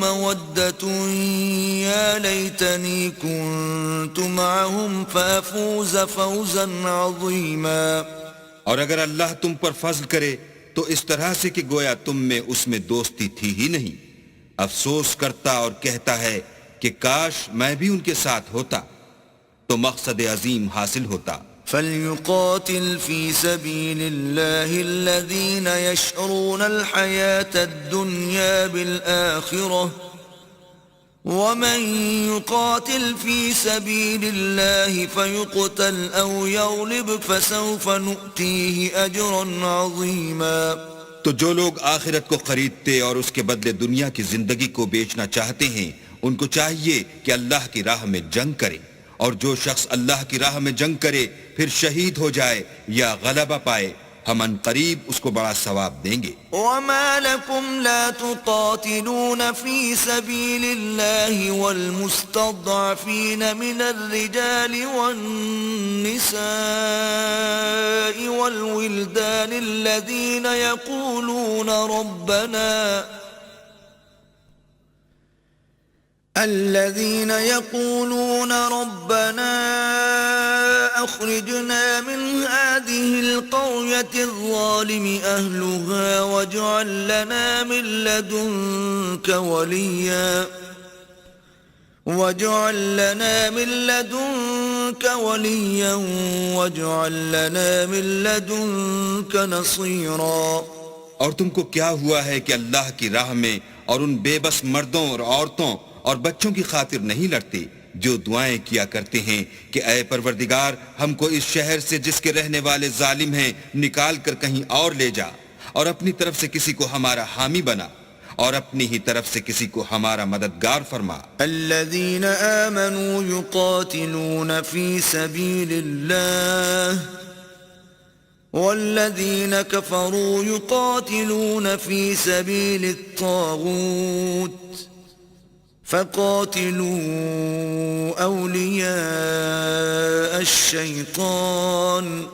مَوَدَّةٌ يَا لَيْتَنِي كُنتُ مَعَهُمْ فَأَفُوزَ فَوْزًا عَظِيمًا. اور اگر اللہ تم پر فضل کرے تو اس طرح سے کہ گویا تم میں اس میں دوستی تھی ہی نہیں، افسوس کرتا اور کہتا ہے کہ کاش میں بھی ان کے ساتھ ہوتا تو مقصد عظیم حاصل ہوتا. فَلْيُقَاتِلْ فِي سَبِيلِ اللَّهِ الَّذِينَ يَشْرُونَ الْحَيَاةَ الدُّنْيَا بِالْآخِرَةِ وَمَن يُقَاتِلْ فِي سَبِيلِ اللَّهِ فَيُقْتَلْ أَوْ يَغْلِبْ فَسَوْفَ نُؤْتِيهِ أَجْرًا عَظِيمًا. تو جو لوگ آخرت کو خریدتے اور اس کے بدلے دنیا کی زندگی کو بیچنا چاہتے ہیں ان کو چاہیے کہ اللہ کی راہ میں جنگ کریں، اور جو شخص اللہ کی راہ میں جنگ کرے پھر شہید ہو جائے یا غلبہ پائے ہم ان قریب اس کو بڑا ثواب دیں گے. وَمَا لَكُمْ لَا تُقَاتِلُونَ فِي سَبِيلِ اللَّهِ وَالْمُسْتَضْعَفِينَ مِنَ الرِّجَالِ وَالنِّسَاءِ وَالْوِلْدَانِ الَّذِينَ يقولون ربنا أخرجنا من هذه القرية الظالم أهلها واجعل لنا من لدنك وليا واجعل لنا من لدنك نصيرا. اور تم کو کیا ہوا ہے کہ اللہ کی راہ میں اور ان بے بس مردوں اور عورتوں اور بچوں کی خاطر نہیں لڑتے جو دعائیں کیا کرتے ہیں کہ اے پروردگار ہم کو اس شہر سے جس کے رہنے والے ظالم ہیں نکال کر کہیں اور لے جا، اور اپنی طرف سے کسی کو ہمارا حامی بنا اور اپنی ہی طرف سے کسی کو ہمارا مددگار فرما. الذين آمنوا يقاتلون في سبيل الله والذين كفروا يقاتلون في سبيل الطاغوت فقاتلوا أولياء الشيطان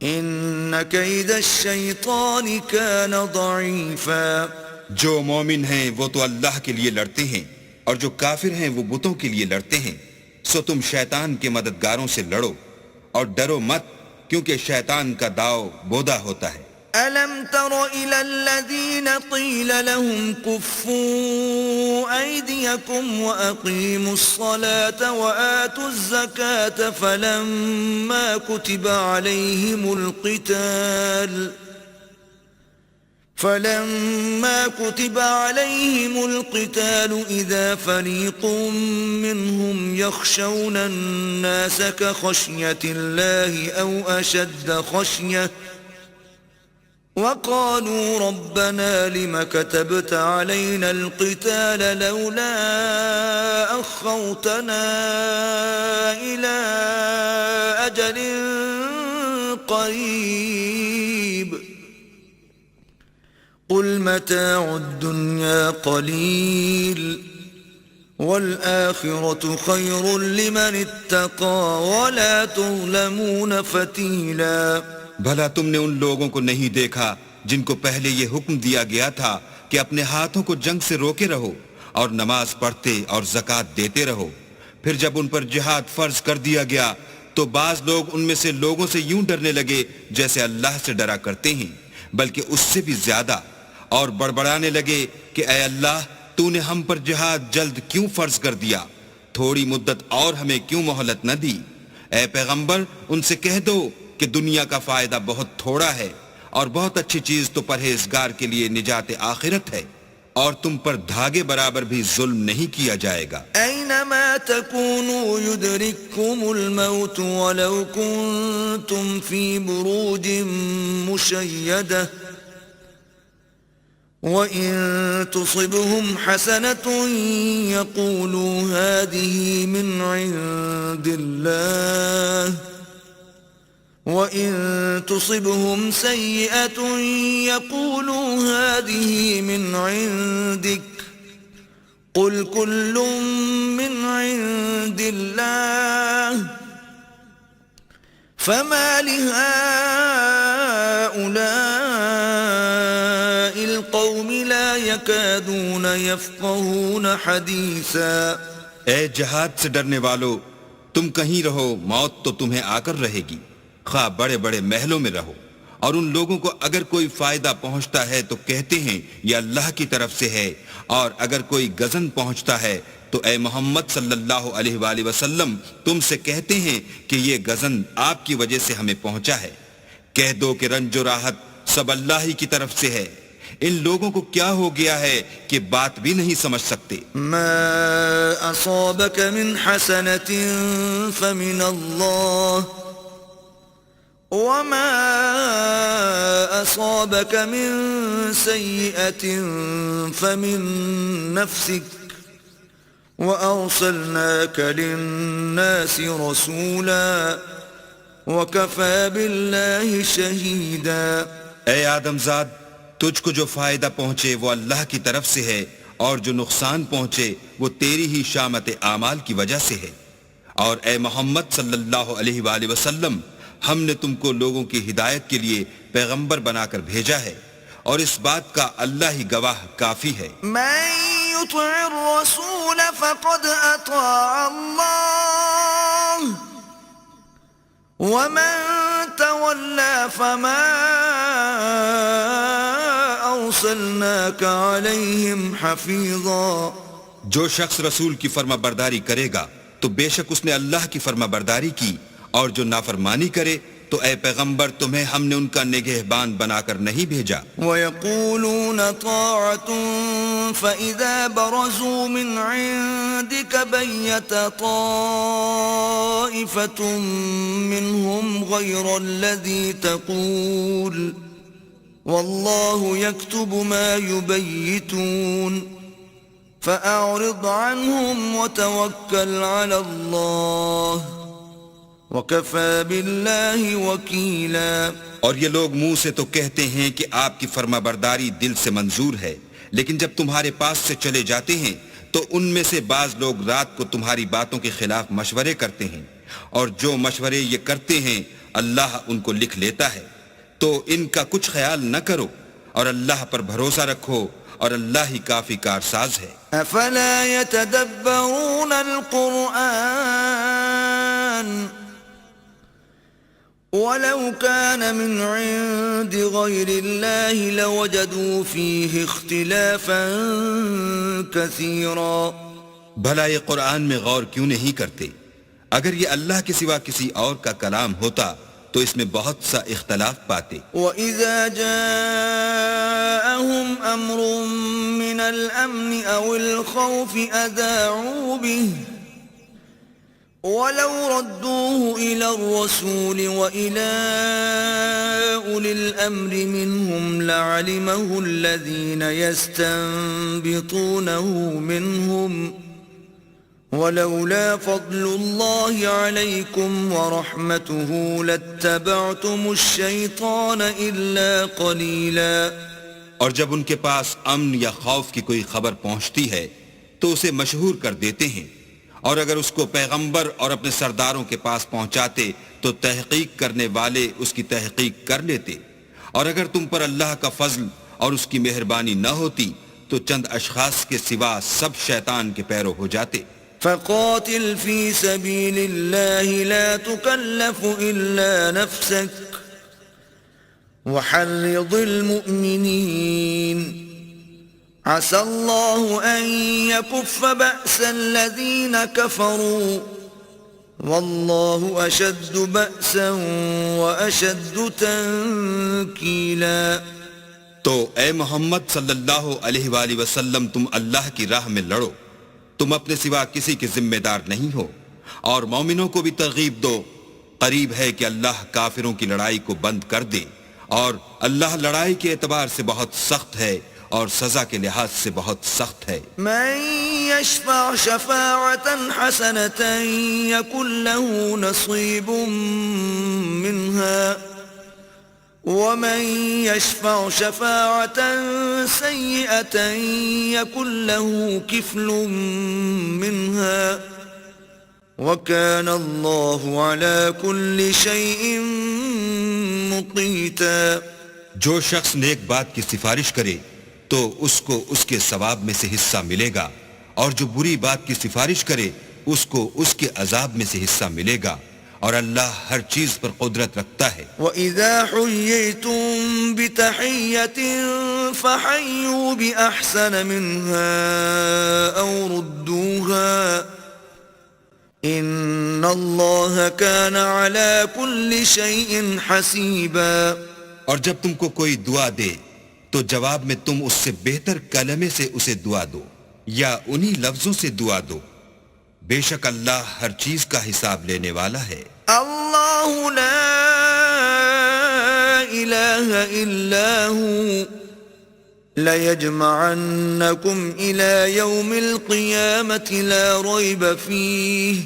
إن كيد الشيطان كان ضعيفا. جو مومن ہیں وہ تو اللہ کے لیے لڑتے ہیں اور جو کافر ہیں وہ بتوں کے لیے لڑتے ہیں. سو تم شیطان کے مددگاروں سے لڑو اور ڈرو مت کیونکہ شیطان کا داؤ بودا ہوتا ہے. ألم تر إلى الذين قيل لهم كفوا أيديكم وأقيموا الصلاة وآتوا الزكاة فلما كتب عليهم القتال إذا فريق منهم يخشون الناس كخشية الله أو أشد خشية وقالوا ربنا لم كتبت علينا القتال لولا أخرتنا إلى أجل قريب قل متاع الدنيا قليل والآخرة خير لمن اتقى ولا تظلمون فتيلا. بھلا تم نے ان لوگوں کو نہیں دیکھا جن کو پہلے یہ حکم دیا گیا تھا کہ اپنے ہاتھوں کو جنگ سے روکے رہو اور نماز پڑھتے اور زکوٰۃ دیتے رہو. پھر جب ان پر جہاد فرض کر دیا گیا تو بعض لوگ ان میں سے لوگوں سے یوں ڈرنے لگے جیسے اللہ سے ڈرا کرتے ہیں بلکہ اس سے بھی زیادہ، اور بڑبڑانے لگے کہ اے اللہ تو نے ہم پر جہاد جلد کیوں فرض کر دیا، تھوڑی مدت اور ہمیں کیوں مہلت نہ دی. اے پیغمبر ان سے کہہ دو کہ دنیا کا فائدہ بہت تھوڑا ہے اور بہت اچھی چیز تو پرہیزگار کے لیے نجات آخرت ہے، اور تم پر دھاگے برابر بھی ظلم نہیں کیا جائے گا. اینما تکونوا یدرککم الموت ولو کنتم فی بروج مشیدہ وَإِن تُصِبْهُمْ حَسَنَةٌ يَقُولُوا هَذِهِ مِنْ عِنْدِ اللَّهِ وَإِن تُصِبْهُمْ سَيِّئَةٌ يَقُولُوا هَذِهِ مِنْ عِنْدِكَ قُلْ كُلٌّ مِنْ عِنْدِ اللَّهِ فَمَا لِهَؤُلَاءِ الْقَوْمِ لَا يَكَادُونَ يَفْقَهُونَ حَدِيثًا. اے جہاد سے ڈرنے والو، تم کہیں رہو موت تو تمہیں آ کر رہے گی، خواہ بڑے بڑے محلوں میں رہو، اور ان لوگوں کو اگر کوئی فائدہ پہنچتا ہے تو کہتے ہیں یہ اللہ کی طرف سے ہے، اور اگر کوئی غضن پہنچتا ہے تو اے محمد صلی اللہ علیہ وآلہ وسلم تم سے کہتے ہیں کہ یہ غضن آپ کی وجہ سے ہمیں پہنچا ہے. کہہ دو کہ رنج و راحت سب اللہ ہی کی طرف سے ہے. ان لوگوں کو کیا ہو گیا ہے کہ بات بھی نہیں سمجھ سکتے. ما اصابك من حسنة فمن الله وما اصابك من سيئة فمن نفسك وارسلناك للناس رسولا وكفى بالله شهيدا. اے آدم زاد، تجھ کو جو فائدہ پہنچے وہ اللہ کی طرف سے ہے، اور جو نقصان پہنچے وہ تیری ہی شامت اعمال کی وجہ سے ہے. اور اے محمد صلی اللہ علیہ وآلہ وسلم، ہم نے تم کو لوگوں کی ہدایت کے لیے پیغمبر بنا کر بھیجا ہے، اور اس بات کا اللہ ہی گواہ کافی ہے. من يطع الرسول فقد اطاع الله ومن تولى فما أرسلناك عليهم حفيظا. جو شخص رسول کی فرما برداری کرے گا تو بے شک اس نے اللہ کی فرما برداری کی، اور جو نافرمانی کرے تو اے پیغمبر تمہیں ہم نے ان کا نگہبان بنا کر نہیں بھیجا. وَيَقُولُونَ طَاعَةٌ فَإِذَا بَرَزُوا مِنْ عِنْدِكَ بَيَّتَ طَائِفَةٌ مِّنْهُمْ غَيْرَ الَّذِي تَقُولُ وَاللَّهُ يَكْتُبُ مَا يُبَيِّتُونَ فَأَعْرِضْ عَنْهُمْ وَتَوَكَّلْ عَلَى اللَّهِ وَكَفَى بِاللَّهِ وَكِيلًا. اور یہ لوگ منہ سے تو کہتے ہیں کہ آپ کی فرما برداری دل سے منظور ہے، لیکن جب تمہارے پاس سے چلے جاتے ہیں تو ان میں سے بعض لوگ رات کو تمہاری باتوں کے خلاف مشورے کرتے ہیں، اور جو مشورے یہ کرتے ہیں اللہ ان کو لکھ لیتا ہے. تو ان کا کچھ خیال نہ کرو اور اللہ پر بھروسہ رکھو، اور اللہ ہی کافی کارساز ہے. افلا يتدبرون القرآن ولو كان من عند غير الله لوجدوا فيه اختلافا كثيرا. بھلا یہ قرآن میں غور کیوں نہیں کرتے؟ اگر یہ اللہ کے سوا کسی اور کا کلام ہوتا تو اس میں بہت سا اختلاف پاتے. وَإِذَا جَاءَهُمْ أَمْرٌ مِّنَ الْأَمْنِ أَوِ الْخَوْفِ أَذَاعُوا بِهِ وَلَوْ رَدُّوهُ إِلَى الرَّسُولِ وَإِلَى أُولِي الْأَمْرِ مِنْهُمْ لَعَلِمَهُ الَّذِينَ يَسْتَنبِطُونَهُ مِنْهُمْ وَلَوْلَا فَضْلُ اللَّهِ عَلَيْكُمْ وَرَحْمَتُهُ لَاتَّبَعْتُمُ الشَّيْطَانَ إِلَّا قَلِيلًا. اور جب ان کے پاس امن یا خوف کی کوئی خبر پہنچتی ہے تو اسے مشہور کر دیتے ہیں، اور اگر اس کو پیغمبر اور اپنے سرداروں کے پاس پہنچاتے تو تحقیق کرنے والے اس کی تحقیق کر لیتے، اور اگر تم پر اللہ کا فضل اور اس کی مہربانی نہ ہوتی تو چند اشخاص کے سوا سب شیطان کے پیرو ہو جاتے. فقاتل في سبيل الله لا تكلف إلا نفسك وحرض المؤمنين عسى الله أن يكف بأس الذين كفروا والله أشد بأسا وأشد تنكيلا. تو اے محمد صلی اللہ علیہ وآلہ وسلم، تم اللہ کی راہ میں لڑو، تم اپنے سوا کسی کے ذمہ دار نہیں ہو، اور مومنوں کو بھی ترغیب دو. قریب ہے کہ اللہ کافروں کی لڑائی کو بند کر دے، اور اللہ لڑائی کے اعتبار سے بہت سخت ہے اور سزا کے لحاظ سے بہت سخت ہے. من يشفع شفاعة حسنة يكن له نصيب منها ومن يشفع شفاعة سيئة يكن له كفل منها وكان الله على كل شيء مقيتا. جو شخص نیک بات کی سفارش کرے تو اس کو اس کے ثواب میں سے حصہ ملے گا، اور جو بری بات کی سفارش کرے اس کو اس کے عذاب میں سے حصہ ملے گا، اور اللہ ہر چیز پر قدرت رکھتا ہے. وَإِذَا حُيِّيتُم بِتَحِيَّةٍ فَحَيُّوا بِأَحْسَنَ مِنْهَا أَوْ رُدُّوهَا إِنَّ اللَّهَ كَانَ عَلَى كُلِّ شَيْءٍ حَسِيبًا. اور جب تم کو کوئی دعا دے تو جواب میں تم اس سے بہتر کلمے سے اسے دعا دو یا انہی لفظوں سے دعا دو، بے شک اللہ ہر چیز کا حساب لینے والا ہے. اللہ لا الہ الا هو لَيَجْمَعَنَّكُمْ إِلَى يَوْمِ الْقِيَامَةِ لَا رَيْبَ فِيهِ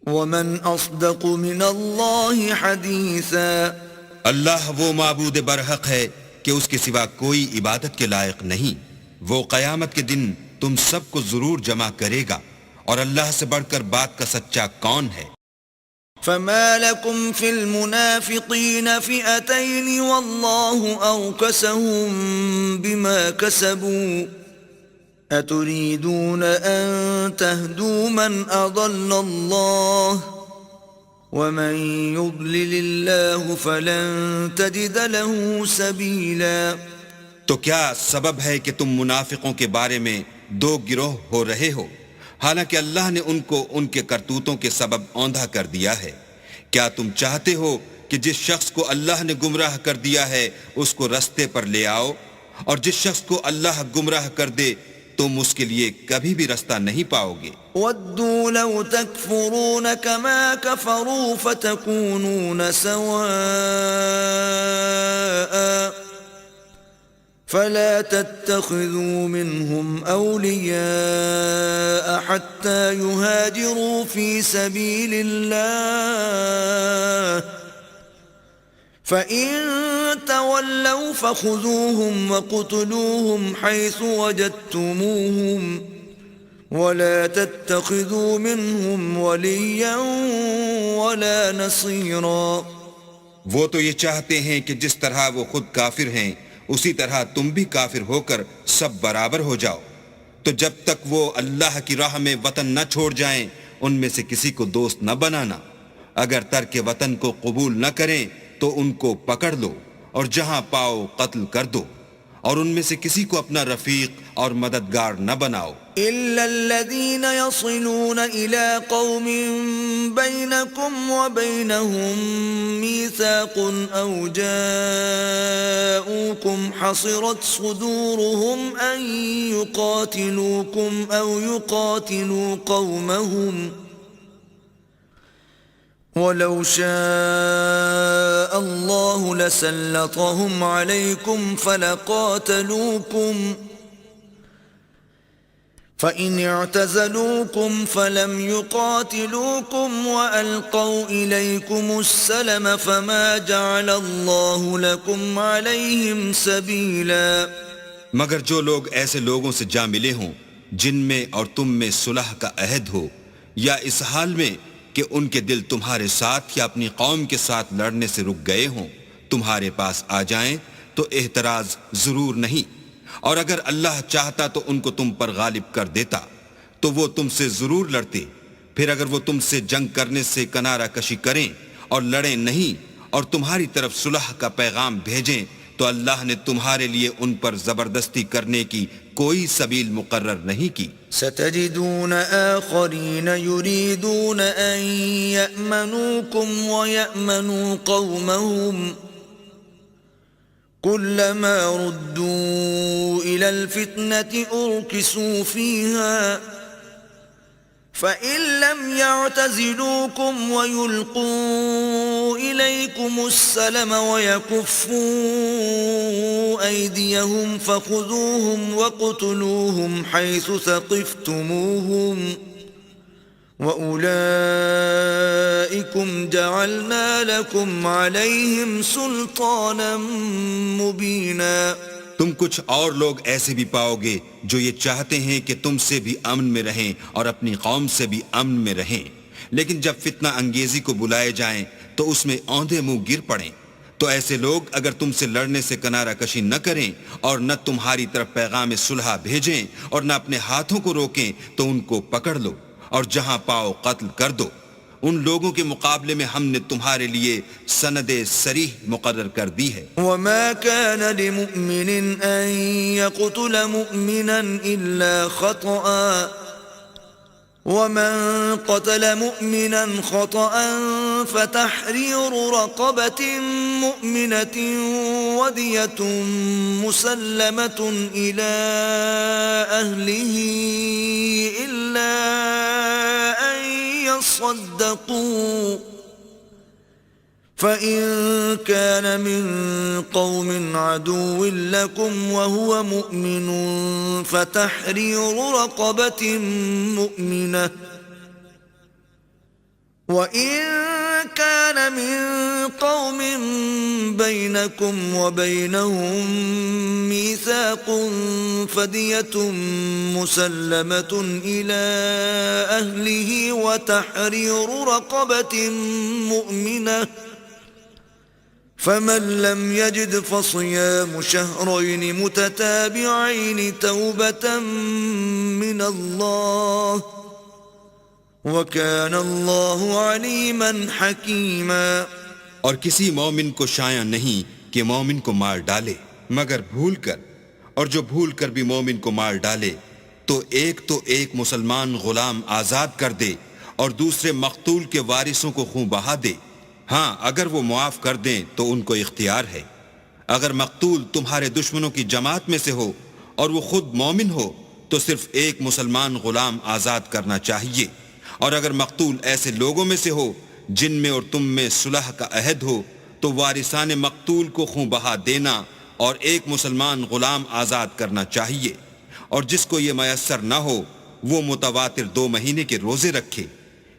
وَمَنْ أَصْدَقُ مِنَ اللَّهِ حَدِيثًا. اللہ وہ معبود برحق ہے کہ اس کے سوا کوئی عبادت کے لائق نہیں. وہ قیامت کے دن تم سب کو ضرور جمع کرے گا، اور اللہ سے بڑھ کر بات کا سچا کون ہے؟ فما لكم في المنافقين فئتين والله أركسهم بما كسبوا أتريدون أن تهدوا من أضل الله ومن يضلل الله فلن تجد له سبيلا. تو کیا سبب ہے کہ تم منافقوں کے بارے میں دو گروہ ہو رہے ہو، حالانکہ اللہ نے ان کو ان کے کرتوتوں کے سبب اوندھا کر دیا ہے؟ کیا تم چاہتے ہو کہ جس شخص کو اللہ نے گمراہ کر دیا ہے اس کو رستے پر لے آؤ، اور جس شخص کو اللہ گمراہ کر دے تم اس کے لیے کبھی بھی رستہ نہیں پاؤ گے. وَدُّوا لَوْ تَكْفُرُونَ كَمَا كَفَرُوا فَتَكُونُونَ سَوَاءً فلا تتخذوا منهم أولياء حتى يهاجروا في سبيل الله فإن تولوا فخذوهم وقتلوهم حيث وجدتموهم ولا تتخذوا منهم وليا ولا نصيرا. وہ تو یہ چاہتے ہیں کہ جس طرح وہ خود کافر ہیں اسی طرح تم بھی کافر ہو کر سب برابر ہو جاؤ. تو جب تک وہ اللہ کی راہ میں وطن نہ چھوڑ جائیں ان میں سے کسی کو دوست نہ بنانا. اگر ترک وطن کو قبول نہ کریں تو ان کو پکڑ لو اور جہاں پاؤ قتل کر دو اور ان میں سے کسی کو اپنا رفیق اور مددگار نہ بناؤ. إلا الذين يصلون إلى قوم بينكم وبينهم ميثاق أو جاءوكم حصرت صدورهم أن يقاتلوكم أو يقاتلوا قومهم ولو شاء الله لسلطهم عليكم فلقاتلوكم فإن اعتزلوكم فلم يقاتلوكم وألقوا إليكم السلم فما جعل الله لكم عليهم سبيلا. مگر جو لوگ ایسے لوگوں سے جا ملے ہوں جن میں اور تم میں صلح کا عہد ہو یا اس حال میں کہ ان کے دل تمہارے ساتھ یا اپنی قوم کے ساتھ لڑنے سے رک گئے ہوں تمہارے پاس آ جائیں تو احتراز ضرور نہیں. اور اگر اللہ چاہتا تو ان کو تم پر غالب کر دیتا تو وہ تم سے ضرور لڑتے. پھر اگر وہ تم سے جنگ کرنے سے کنارہ کشی کریں اور لڑیں نہیں اور تمہاری طرف صلح کا پیغام بھیجیں تو اللہ نے تمہارے لیے ان پر زبردستی کرنے کی کوئی سبیل مقرر نہیں کی. ستجدون آخرین یریدون ان یأمنوکم ویأمنوا قومهم كلما ردوا إلى الفتنة أركسوا فيها فإن لم يعتزلوكم ويلقوا إليكم السلم ويكفوا أيديهم فخذوهم وقتلوهم حيث ثقفتموهم وَأُولَئِكُمْ جَعَلْنَا لَكُمْ عَلَيْهِمْ سُلْطَانًا مُبِينًا. تم کچھ اور لوگ ایسے بھی پاؤ گے جو یہ چاہتے ہیں کہ تم سے بھی امن میں رہیں اور اپنی قوم سے بھی امن میں رہیں، لیکن جب فتنہ انگیزی کو بلائے جائیں تو اس میں اوندھے منہ گر پڑیں. تو ایسے لوگ اگر تم سے لڑنے سے کنارہ کشی نہ کریں اور نہ تمہاری طرف پیغام صلح بھیجیں اور نہ اپنے ہاتھوں کو روکیں تو ان کو پکڑ لو اور جہاں پاؤ قتل کر دو. ان لوگوں کے مقابلے میں ہم نے تمہارے لیے سند صریح مقرر کر دی ہے. وما كان لمؤمن ان يقتل مؤمنا الا خطأ ومن قتل مؤمنا خطأ فتحرير رقبة مؤمنة ودية مسلمة إلى أهله إلا أن يصدقوا فإن كان من قوم عدو لكم وهو مؤمن فتحرير رقبة مؤمنة وإن كان من قوم بينكم وبينهم ميثاق فدية مسلمة إلى أهله وتحرير رقبة مؤمنة فمن لم يجد فصيام شهرين متتابعين توبة من الله وَكَانَ اللَّهُ عَلِيمًا حَكِيمًا. اور کسی مومن کو شایع نہیں کہ مومن کو مار ڈالے مگر بھول کر، اور جو بھول کر بھی مومن کو مار ڈالے تو ایک مسلمان غلام آزاد کر دے اور دوسرے مقتول کے وارثوں کو خون بہا دے. ہاں اگر وہ معاف کر دیں تو ان کو اختیار ہے. اگر مقتول تمہارے دشمنوں کی جماعت میں سے ہو اور وہ خود مومن ہو تو صرف ایک مسلمان غلام آزاد کرنا چاہیے. اور اگر مقتول ایسے لوگوں میں سے ہو جن میں اور تم میں صلح کا عہد ہو تو وارثان مقتول کو خون بہا دینا اور ایک مسلمان غلام آزاد کرنا چاہیے، اور جس کو یہ میسر نہ ہو وہ متواتر 2 مہینے کے روزے رکھے۔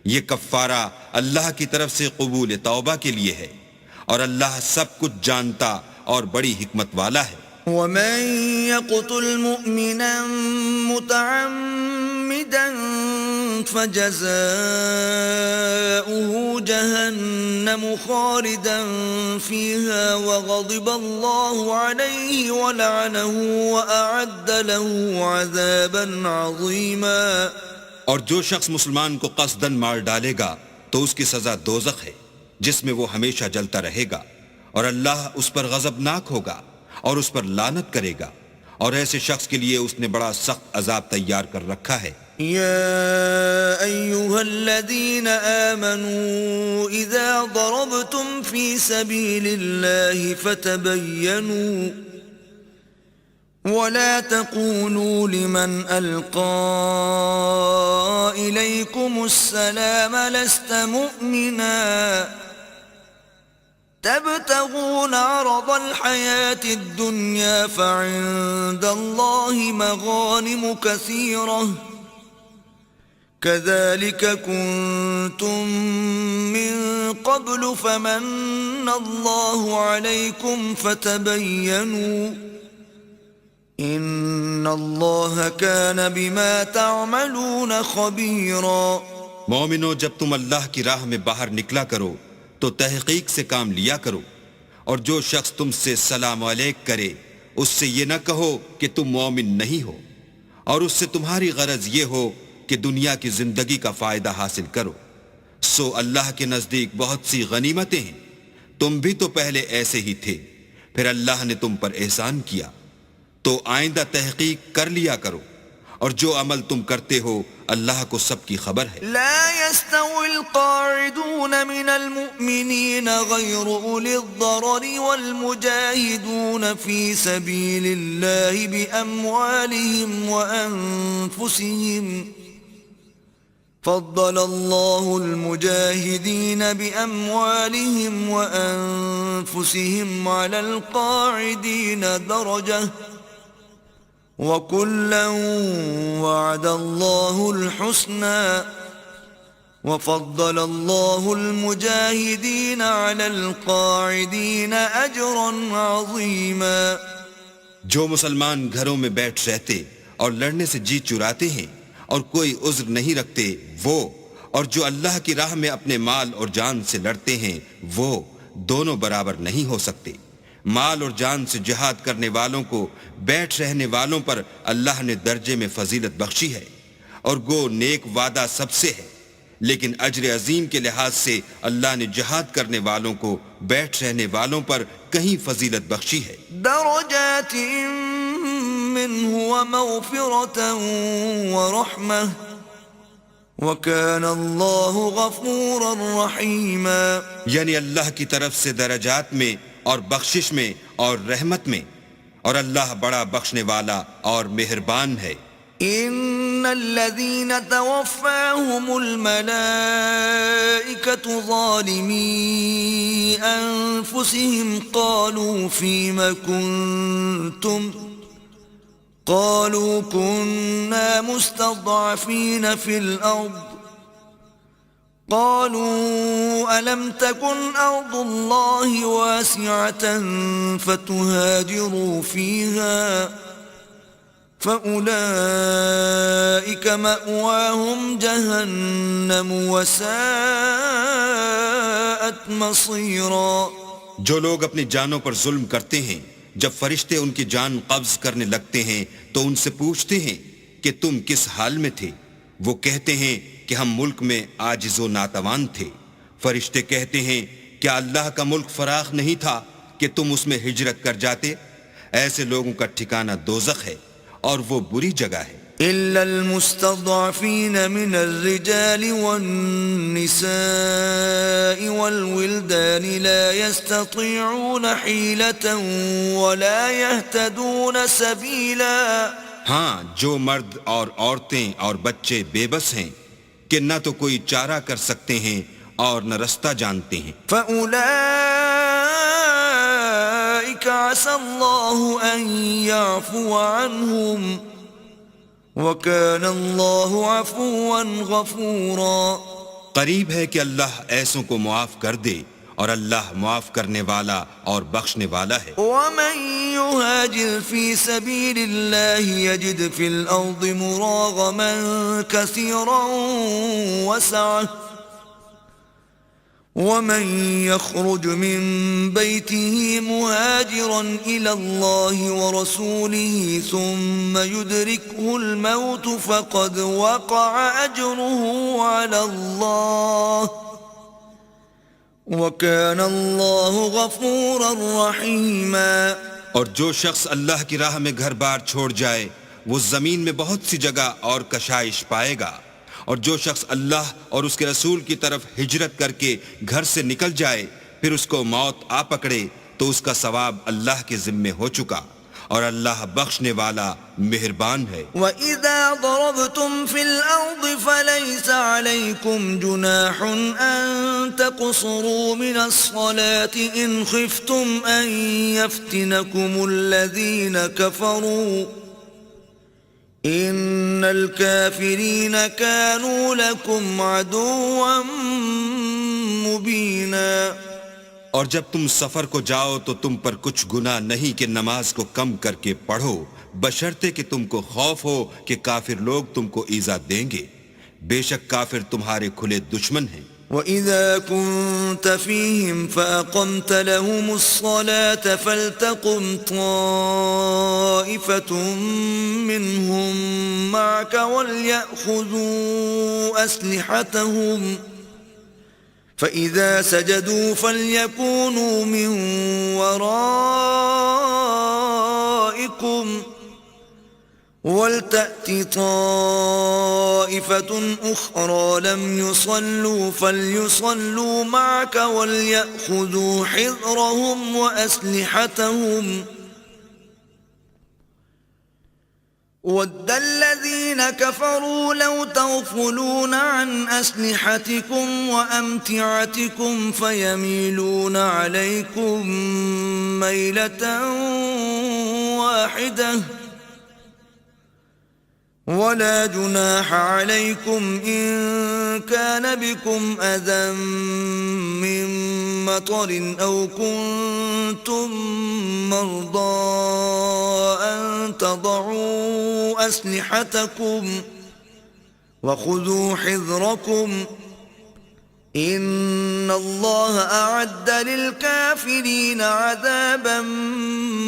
یہ کفارہ اللہ کی طرف سے قبول توبہ کے لیے ہے، اور اللہ سب کچھ جانتا اور بڑی حکمت والا ہے۔ ومن يقتل مؤمنا متعمدا فجزاؤه جهنم خالدا فيها وغضب الله عليه ولعنه وأعد له عذابا عظيما۔ اور جو شخص مسلمان کو قصداً مار ڈالے گا تو اس کی سزا دوزخ ہے، جس میں وہ ہمیشہ جلتا رہے گا، اور اللہ اس پر غضبناک ہوگا اور اس پر لعنت کرے گا، اور ایسے شخص کے لیے اس نے بڑا سخت عذاب تیار کر رکھا ہے۔ يا أيها الذين آمنوا إذا ضربتم في سبيل الله فتبينوا ولا تقولوا لمن ألقى إليكم السلام لست مؤمنا تبتغون عرض الحياة الدنيا فعند الله مغانم كثيرة كذلك كنتم من قبل فمن الله عليكم فتبينوا إن الله كان بما تعملون خبيرا۔ مومنو، جب تم اللہ کی راہ میں باہر نکلا کرو تو تحقیق سے کام لیا کرو، اور جو شخص تم سے سلام علیک کرے اس سے یہ نہ کہو کہ تم مومن نہیں ہو، اور اس سے تمہاری غرض یہ ہو کہ دنیا کی زندگی کا فائدہ حاصل کرو، سو اللہ کے نزدیک بہت سی غنیمتیں ہیں، تم بھی تو پہلے ایسے ہی تھے، پھر اللہ نے تم پر احسان کیا، تو آئندہ تحقیق کر لیا کرو، اور جو عمل تم کرتے ہو اللہ کو سب کی خبر ہے۔ لا يستوي القاعدون من المؤمنين غير أولي الضرر والمجاهدون في سبيل الله بأموالهم وأنفسهم فضل الله المجاهدين بأموالهم وأنفسهم على القاعدين درجة وَكُلًّا وَعَدَ اللَّهُ الْحُسْنَى وَفَضَّلَ اللَّهُ الْمُجَاهِدِينَ عَلَى الْقَاعِدِينَ أَجْرًا عَظِيمًا۔ جو مسلمان گھروں میں بیٹھ رہتے اور لڑنے سے جی چراتے ہیں اور کوئی عذر نہیں رکھتے وہ، اور جو اللہ کی راہ میں اپنے مال اور جان سے لڑتے ہیں وہ دونوں برابر نہیں ہو سکتے۔ مال اور جان سے جہاد کرنے والوں کو بیٹھ رہنے والوں پر اللہ نے درجے میں فضیلت بخشی ہے، اور گو نیک وعدہ سب سے ہے، لیکن اجر عظیم کے لحاظ سے اللہ نے جہاد کرنے والوں کو بیٹھ رہنے والوں پر کہیں فضیلت بخشی ہے۔ درجات منه ومغفرة ورحمة وكان الله غفورا رحيما۔ یعنی اللہ کی طرف سے درجات میں اور بخشش میں اور رحمت میں، اور اللہ بڑا بخشنے والا اور مہربان ہے۔ ان الذين توفاهم الملائكة ظالمي انفسهم قالوا فيما كنتم قالوا كنا مستضعفين في الارض قالوا ألم تكن أرض الله واسعة فتهاجروا فيها فأولئك مأواهم جهنم وساءت مصيرا۔ جو لوگ اپنی جانوں پر ظلم کرتے ہیں جب فرشتے ان کی جان قبض کرنے لگتے ہیں تو ان سے پوچھتے ہیں کہ تم کس حال میں تھے، وہ کہتے ہیں کہ ہم ملک میں عاجز و ناتوان تھے۔ فرشتے کہتے ہیں کیا اللہ کا ملک فراخ نہیں تھا کہ تم اس میں ہجرت کر جاتے؟ ایسے لوگوں کا ٹھکانہ دوزخ ہے اور وہ بری جگہ ہے۔ إلا المستضعفين من الرجال والنساء والولدان لا يستطيعون حيلة ولا يهتدون سبيلا۔ ہاں، جو مرد اور عورتیں اور بچے بے بس ہیں کہ نہ تو کوئی چارہ کر سکتے ہیں اور نہ رستہ جانتے ہیں۔ فَأُولَئِكَ أولئك عسى الله أن يعفو عنهم وكان الله عفوا غفورا. قریب ہے کہ اللہ ایسوں کو معاف کر دے اور اللہ معاف کرنے والا اور بخشنے والا ہے. ومن يهاجر في سبيل الله يجد في الأرض مراغما كثيرا وسعة ومن يخرج من بيته مهاجرا إلى الله ورسوله ثم يدركه الموت فقد وقع أجره على الله وَكَانَ اللَّهُ غَفُورًا رَحِيمًا. اور جو شخص اللہ کی راہ میں گھر بار چھوڑ جائے وہ زمین میں بہت سی جگہ اور کشائش پائے گا، اور جو شخص اللہ اور اس کے رسول کی طرف ہجرت کر کے گھر سے نکل جائے پھر اس کو موت آ پکڑے تو اس کا ثواب اللہ کے ذمے ہو چکا، اور اللہ بخشنے والا مہربان ہے. وَإِذَا ضَرَبْتُمْ فِي الْأَرْضِ فَلَيْسَ عَلَيْكُمْ جُنَاحٌ أَن تَقْصُرُوا مِنَ الصَّلَاةِ إِنْ خِفْتُمْ أَن يَفْتِنَكُمُ الَّذِينَ كَفَرُوا إِنَّ الْكَافِرِينَ كَانُوا لَكُمْ عَدُوًّا مُبِينًا. اور جب تم سفر کو جاؤ تو تم پر کچھ گناہ نہیں کہ نماز کو کم کر کے پڑھو، بشرطے کہ تم کو خوف ہو کہ کافر لوگ تم کو ایذا دیں گے، بے شک کافر تمہارے کھلے دشمن ہیں. وَإِذَا كُنْتَ فِيهِمْ فَأَقَمْتَ لَهُمُ الصَّلَاةَ فَلْتَقُمْ طَائِفَةٌ مِّنْهُمْ مَعَكَ وَلْيَأْخُذُوا أَسْلِحَتَهُمْ فَإِذَا سَجَدُوا فَلْيَكُونُوا مِنْ وَرَائِكُمْ وَلْتَأْتِ طَائِفَةٌ أُخْرَى لَمْ يُصَلُّوا فَلْيُصَلُّوا مَعَكَ وَلْيَأْخُذُوا حِذْرَهُمْ وَأَسْلِحَتَهُمْ وَدَّ الَّذِينَ كَفَرُوا لَوْ تَغْفُلُونَ عَنْ أَسْلِحَتِكُمْ وَأَمْتِعَتِكُمْ فَيَمِيلُونَ عَلَيْكُمْ مَيْلَةً وَاحِدَةً وَلَا جُنَاحَ عَلَيْكُمْ إِن كَانَ بِكُمْ أَذًى مِّن مَّطَرٍ أَوْ كُنتُم مَّرْضَىٰ أَن تَضَعُوا أَسْلِحَتَكُمْ وَخُذُوا حِذْرَكُمْ إِنَّ اللَّهَ أَعَدَّ لِلْكَافِرِينَ عَذَابًا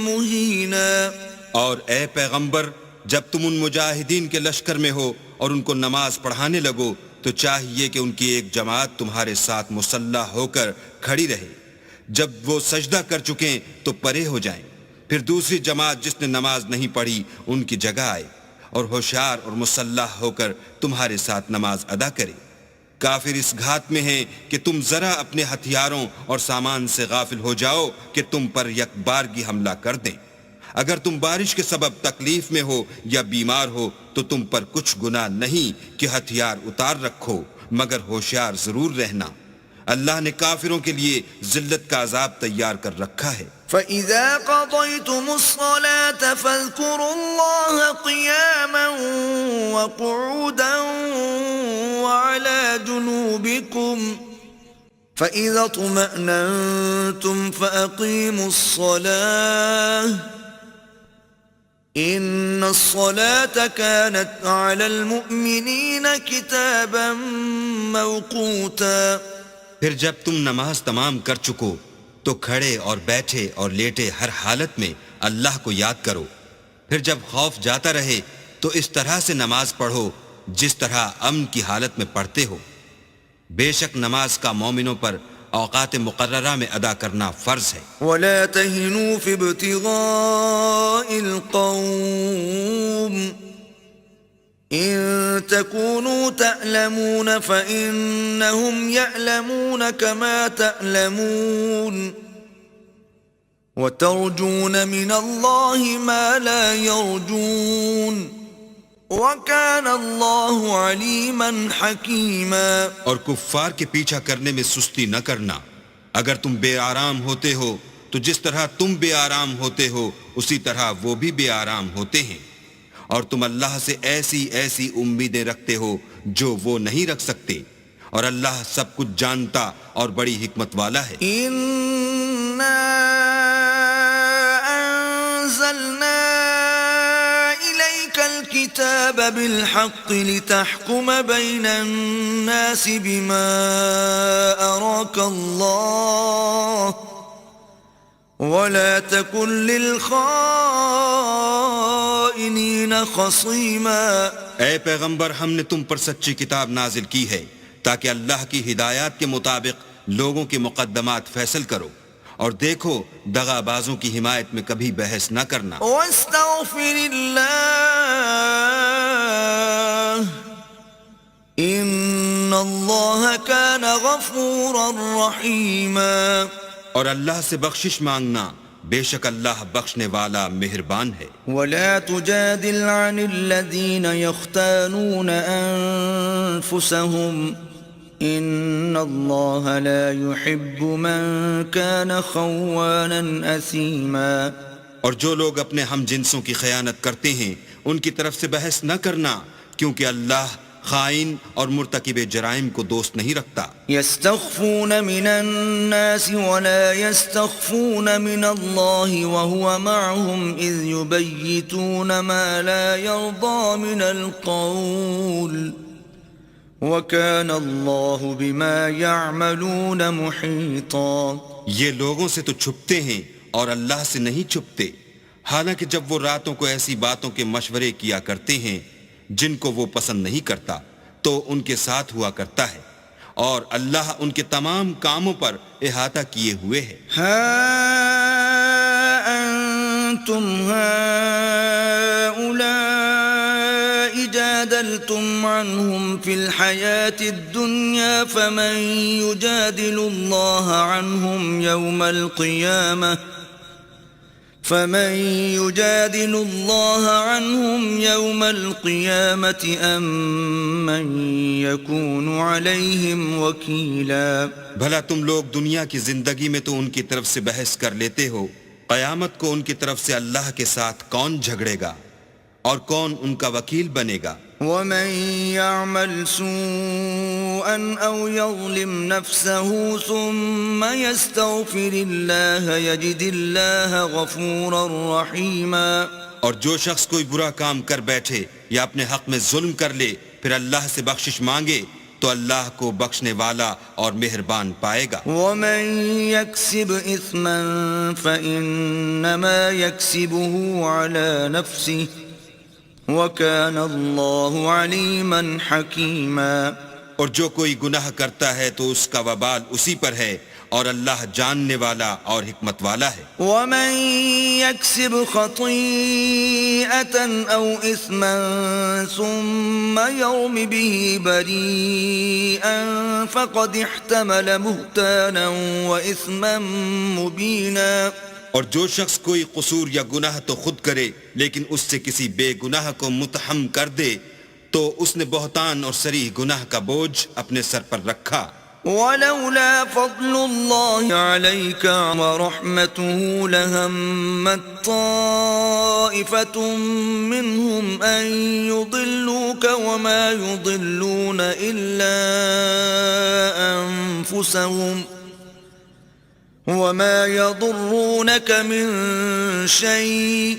مُّهِينًا. اور اے پیغمبر جب تم ان مجاہدین کے لشکر میں ہو اور ان کو نماز پڑھانے لگو تو چاہیے کہ ان کی ایک جماعت تمہارے ساتھ مسلح ہو کر کھڑی رہے، جب وہ سجدہ کر چکیں تو پرے ہو جائیں، پھر دوسری جماعت جس نے نماز نہیں پڑھی ان کی جگہ آئے اور ہوشیار اور مسلح ہو کر تمہارے ساتھ نماز ادا کرے. کافر اس گھات میں ہیں کہ تم ذرا اپنے ہتھیاروں اور سامان سے غافل ہو جاؤ کہ تم پر یک بارگی حملہ کر دیں. اگر تم بارش کے سبب تکلیف میں ہو یا بیمار ہو تو تم پر کچھ گناہ نہیں کہ ہتھیار اتار رکھو، مگر ہوشیار ضرور رہنا. اللہ نے کافروں کے لیے ذلت کا عذاب تیار کر رکھا ہے. فَإِذَا قَضَيْتُمُ الصَّلَاةَ فَاذْكُرُوا اللَّهَ قِيَامًا وَقُعُودًا وَعَلَى جُنُوبِكُمْ فَإِذَا اطْمَأْنَنْتُمْ فَأَقِيمُوا الصَّلَاةَ إِنَّ الصَّلَاةَ كَانَتْ عَلَى الْمُؤْمِنِينَ كِتَابًا مَوْقُوتًا. پھر جب تم نماز تمام کر چکو تو کھڑے اور بیٹھے اور لیٹے ہر حالت میں اللہ کو یاد کرو. پھر جب خوف جاتا رہے تو اس طرح سے نماز پڑھو جس طرح امن کی حالت میں پڑھتے ہو. بے شک نماز کا مومنوں پر اوقات مقررہ میں ادا کرنا فرض ہے. وَلَا تَهِنُوا فِي ابْتِغَاءِ الْقَوْمِ إِن تَكُونُوا تَأْلَمُونَ فَإِنَّهُمْ يَأْلَمُونَ كَمَا تَأْلَمُونَ وَتَرْجُونَ مِنَ اللَّهِ مَا لَا يَرْجُونَ وَكَانَ اللَّهُ عَلِيمًا حَكِيمًا. اور کفار کے پیچھا کرنے میں سستی نہ کرنا. اگر تم بے آرام ہوتے ہو تو جس طرح تم بے آرام ہوتے ہو اسی طرح وہ بھی بے آرام ہوتے ہیں، اور تم اللہ سے ایسی ایسی امیدیں رکھتے ہو جو وہ نہیں رکھ سکتے، اور اللہ سب کچھ جانتا اور بڑی حکمت والا ہے۔ إنا أنزلنا إليك الكتاب بالحق لتحكم بين الناس بما أراك الله ولا تكن للخائنين خصيما۔ اے پیغمبر، ہم نے تم پر سچی کتاب نازل کی ہے تاکہ اللہ کی ہدایات کے مطابق لوگوں کے مقدمات فیصل کرو، اور دیکھو دغا بازوں کی حمایت میں کبھی بحث نہ کرنا۔ واستغفر اللہ ان اللہ کان غفورا رحیما، اور اللہ سے بخشش مانگنا، بے شک اللہ بخشنے والا مہربان ہے۔ ولا تجادل عن الذین یختانون انفسهم ان اللہ لا يحب من كان خوانا اثیما۔ اور جو لوگ اپنے ہم جنسوں کی خیانت کرتے ہیں ان کی طرف سے بحث نہ کرنا، کیونکہ اللہ خائن اور مرتکب جرائم کو دوست نہیں رکھتا۔ يستخفون من الناس ولا يستخفون من الله وهو معهم إذ يبيتون ما لا يرضى من القول وكان الله بما يعملون محيطا۔ یہ لوگوں سے تو چھپتے ہیں اور اللہ سے نہیں چھپتے، حالانکہ جب وہ راتوں کو ایسی باتوں کے مشورے کیا کرتے ہیں جن کو وہ پسند نہیں کرتا تو ان کے ساتھ ہوا کرتا ہے، اور اللہ ان کے تمام کاموں پر احاطہ کیے ہوئے ہے۔ ها أنتم هؤلاء جادلتم عنهم في الحياة الدنيا فمن يجادل الله عنهم يوم القيامة أم من يكون عليهم وكيلا۔ بھلا تم لوگ دنیا کی زندگی میں تو ان کی طرف سے بحث کر لیتے ہو، قیامت کو ان کی طرف سے اللہ کے ساتھ کون جھگڑے گا اور کون ان کا وکیل بنے گا؟ ومن يعمل سوءا أو يظلم نفسه ثم يستغفر الله يجد الله غفورا رحيما۔ اور جو شخص کوئی برا کام کر بیٹھے یا اپنے حق میں ظلم کر لے پھر اللہ سے بخشش مانگے تو اللہ کو بخشنے والا اور مہربان پائے گا۔ ومن يكسب إثما فإنما يكسبه على نفسه وَكَانَ اللَّهُ عَلِيمًا حَكِيمًا۔ اور جو کوئی گناہ کرتا ہے تو اس کا وبال اسی پر ہے، اور اللہ جاننے والا اور حکمت والا ہے۔ وَمَن يَكْسِبْ خَطِيئَةً أَوْ إِثْمًا ثُمَّ يَرْمِ بِهِ بَرِيئًا فَقَدِ احْتَمَلَ بُهْتَانًا وَإِثْمًا مُبِينًا۔ اور جو شخص کوئی قصور یا گناہ تو خود کرے لیکن اس سے کسی بے گناہ کو متہم کر دے تو اس نے بہتان اور صریح گناہ کا بوجھ اپنے سر پر رکھا۔ وَلَوْلَا فَضْلُ اللَّهِ عَلَيْكَ وَرَحْمَتُهُ لَهَمَّتْ طَائِفَةٌ مِّنْهُمْ أَن يُضِلُّوكَ وَمَا يُضِلُّونَ إِلَّا أَنفُسَهُمْ وَمَا يَضُرُّونَكَ مِن شَيْءٍ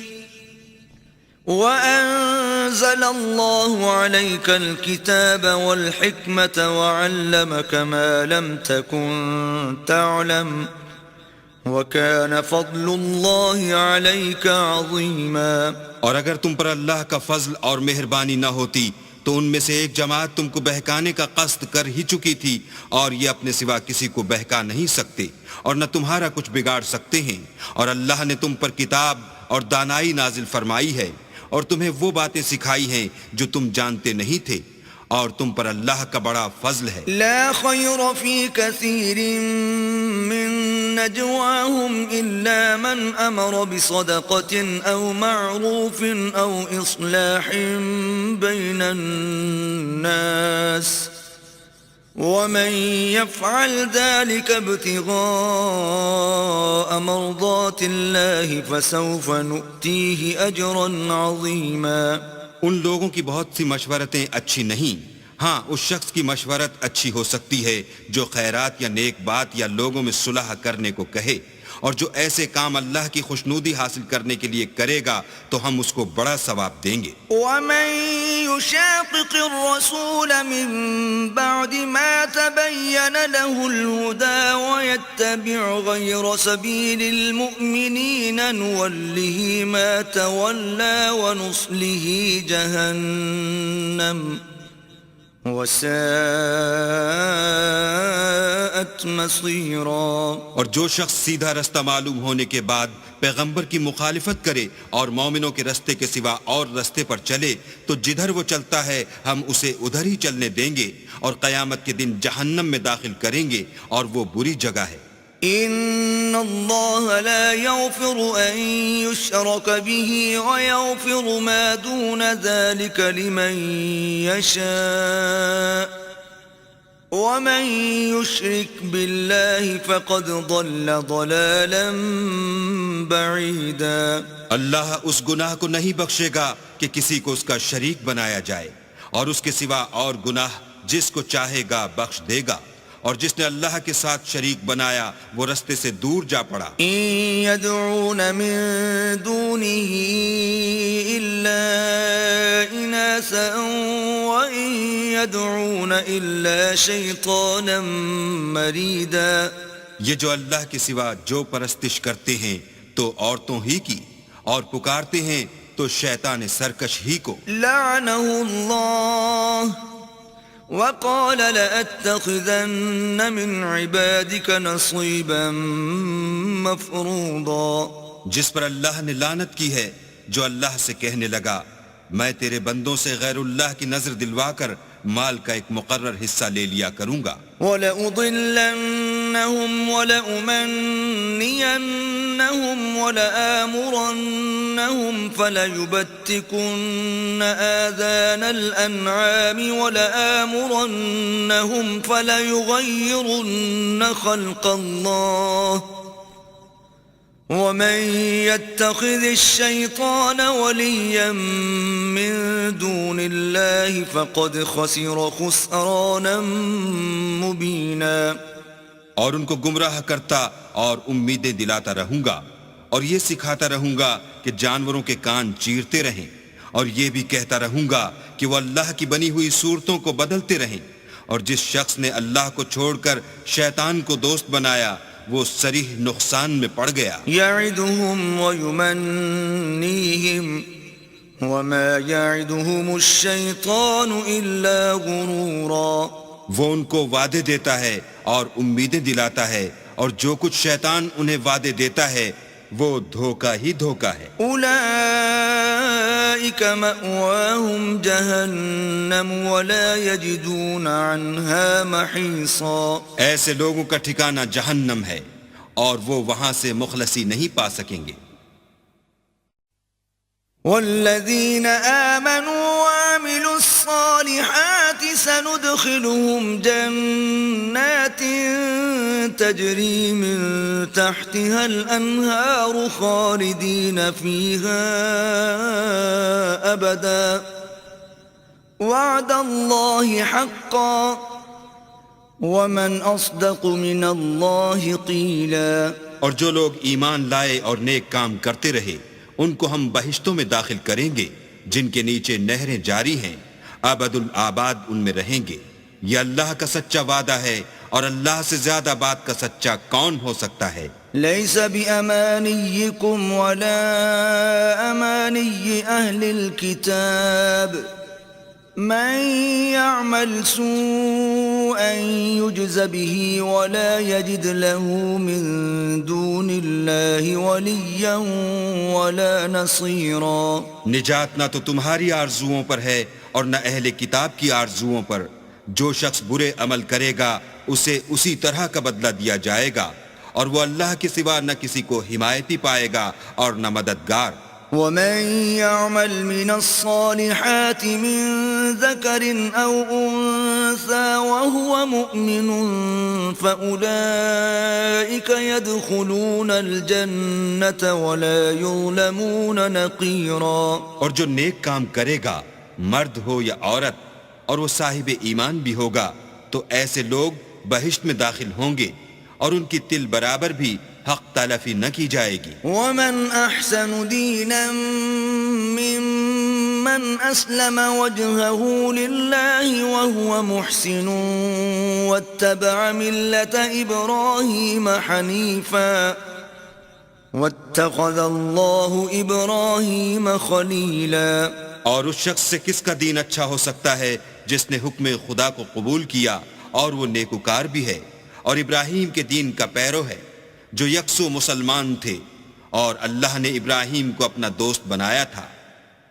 وَأَنزَلَ اللَّهُ عَلَيْكَ الْكِتَابَ وَالْحِكْمَةَ وَعَلَّمَكَ مَا لَمْ تَكُن تَعْلَمُ وَكَانَ فَضْلُ اللَّهِ عَلَيْكَ عَظِيمًا۔ اور اگر تم پر اللہ کا فضل اور مہربانی نہ ہوتی تو ان میں سے ایک جماعت تم کو بہکانے کا قصد کر ہی چکی تھی، اور یہ اپنے سوا کسی کو بہکا نہیں سکتے اور نہ تمہارا کچھ بگاڑ سکتے ہیں، اور اللہ نے تم پر کتاب اور دانائی نازل فرمائی ہے اور تمہیں وہ باتیں سکھائی ہیں جو تم جانتے نہیں تھے، اور تم پر اللہ کا بڑا فضل ہے۔ لا خیر فی کثیر من نجواہم الا من امر بصدقة او معروف او اصلاح بین الناس ومن يفعل ذلك ابتغاء مرضات الله فسوف نؤتيه أجرا عظيما. ان لوگوں کی بہت سی مشورتیں اچھی نہیں، ہاں اس شخص کی مشورت اچھی ہو سکتی ہے جو خیرات یا نیک بات یا لوگوں میں صلح کرنے کو کہے، اور جو ایسے کام اللہ کی خوشنودی حاصل کرنے کے لیے کرے گا تو ہم اس کو بڑا ثواب دیں گے. ومن يشاقق الرسول من بعد ما تبين له الهدى ويتبع غير سبيل المؤمنين نوله ما تولى ونصله جهنم وساءت مصيرا. اور جو شخص سیدھا رستہ معلوم ہونے کے بعد پیغمبر کی مخالفت کرے اور مومنوں کے رستے کے سوا اور رستے پر چلے تو جدھر وہ چلتا ہے ہم اسے ادھر ہی چلنے دیں گے اور قیامت کے دن جہنم میں داخل کریں گے اور وہ بری جگہ ہے. ان اللہ لا یغفر ان یشرک به ویغفر ما دون ذلك لمن یشاء ومن یشرک باللہ فقد ضل ضلالا بعیدا. اللہ اس گناہ کو نہیں بخشے گا کہ کسی کو اس کا شریک بنایا جائے، اور اس کے سوا اور گناہ جس کو چاہے گا بخش دے گا، اور جس نے اللہ کے ساتھ شریک بنایا وہ رستے سے دور جا پڑا. ان يدعون من دونه الا اناسا وان يدعون الا شيطانا مريدا. یہ جو اللہ کے سوا جو پرستش کرتے ہیں تو عورتوں ہی کی، اور پکارتے ہیں تو شیطان سرکش ہی کو. لعنه الله وقال لأتخذن من عبادك نصيبا مفروضا. جس پر اللہ نے لعنت کی ہے، جو اللہ سے کہنے لگا میں تیرے بندوں سے غیر اللہ کی نظر دلوا کر مال کا ایک مقرر حصہ لے لیا کروں گا. وَلَأُضِلَّنَّهُمْ وَلَأُمَنِّيَنَّهُمْ وَلَآمُرَنَّهُمْ فَلَيُبَتِّكُنَّ آذَانَ الْأَنْعَامِ وَلَآمُرَنَّهُمْ فَلَيُغَيِّرُنَّ خَلْقَ اللَّهِ وَمَن يَتَّخِذِ الشَّيْطَانَ وَلِيًّا مِّن دُونِ اللَّهِ فَقَدْ خَسِرَ خُسْرَانًا مُبِينًا. اور ان کو گمراہ کرتا اور امیدیں دلاتا رہوں گا، اور یہ سکھاتا رہوں گا کہ جانوروں کے کان چیرتے رہیں، اور یہ بھی کہتا رہوں گا کہ وہ اللہ کی بنی ہوئی صورتوں کو بدلتے رہیں، اور جس شخص نے اللہ کو چھوڑ کر شیطان کو دوست بنایا وہ صریح نقصان میں پڑ گیا. یعدہم ویمنیہم وما یعدہم الشیطان الا غرورا. وہ ان کو وعدے دیتا ہے اور امیدیں دلاتا ہے، اور جو کچھ شیطان انہیں وعدے دیتا ہے وہ دھوکہ ہی دھوکہ ہے. اولئک مأواہم جہنم ولا یجدون عنہا محیصا. ایسے لوگوں کا ٹھکانہ جہنم ہے اور وہ وہاں سے مخلصی نہیں پا سکیں گے. والذین آمنوا وعملوا الصالحات سندخلهم جنات تجری من تحتها الانہار خالدین فیہا ابدا وعد اللہ حقا ومن اصدق من اللہ قیلا. اور جو لوگ ایمان لائے اور نیک کام کرتے رہے ان کو ہم بہشتوں میں داخل کریں گے جن کے نیچے نہریں جاری ہیں، ابد الآباد ان میں رہیں گے. یہ اللہ کا سچا وعدہ ہے، اور اللہ سے زیادہ بات کا سچا کون ہو سکتا ہے. لیس بأمانیکم ولا امانی اہل الكتاب من يعمل سوءا يجز به ولا يجد له من دون الله وليا ولا نصيرا. نجات نہ تو تمہاری آرزوؤں پر ہے اور نہ اہل کتاب کی آرزوؤں پر. جو شخص برے عمل کرے گا اسے اسی طرح کا بدلہ دیا جائے گا، اور وہ اللہ کے سوا نہ کسی کو حمایتی پائے گا اور نہ مددگار. ومن يعمل من الصالحات من ذكر أو أنثى وهو مؤمن فأولئك يدخلون الجنة ولا يظلمون نقيرا. اور جو نیک کام کرے گا مرد ہو یا عورت اور وہ صاحب ایمان بھی ہوگا تو ایسے لوگ بہشت میں داخل ہوں گے اور ان کی تل برابر بھی حق تلافی نہ کی جائے گی. ومن أحسن دينا ممن أسلم وجهه لله وهو محسن واتبع ملة إبراهيم حنيفا واتخذ الله إبراهيم خليلا. اور اس شخص سے کس کا دین اچھا ہو سکتا ہے جس نے حکم خدا کو قبول کیا اور وہ نیکوکار بھی ہے اور ابراہیم کے دین کا پیرو ہے جو یکسو مسلمان تھے اور اللہ نے ابراہیم کو اپنا دوست بنایا تھا.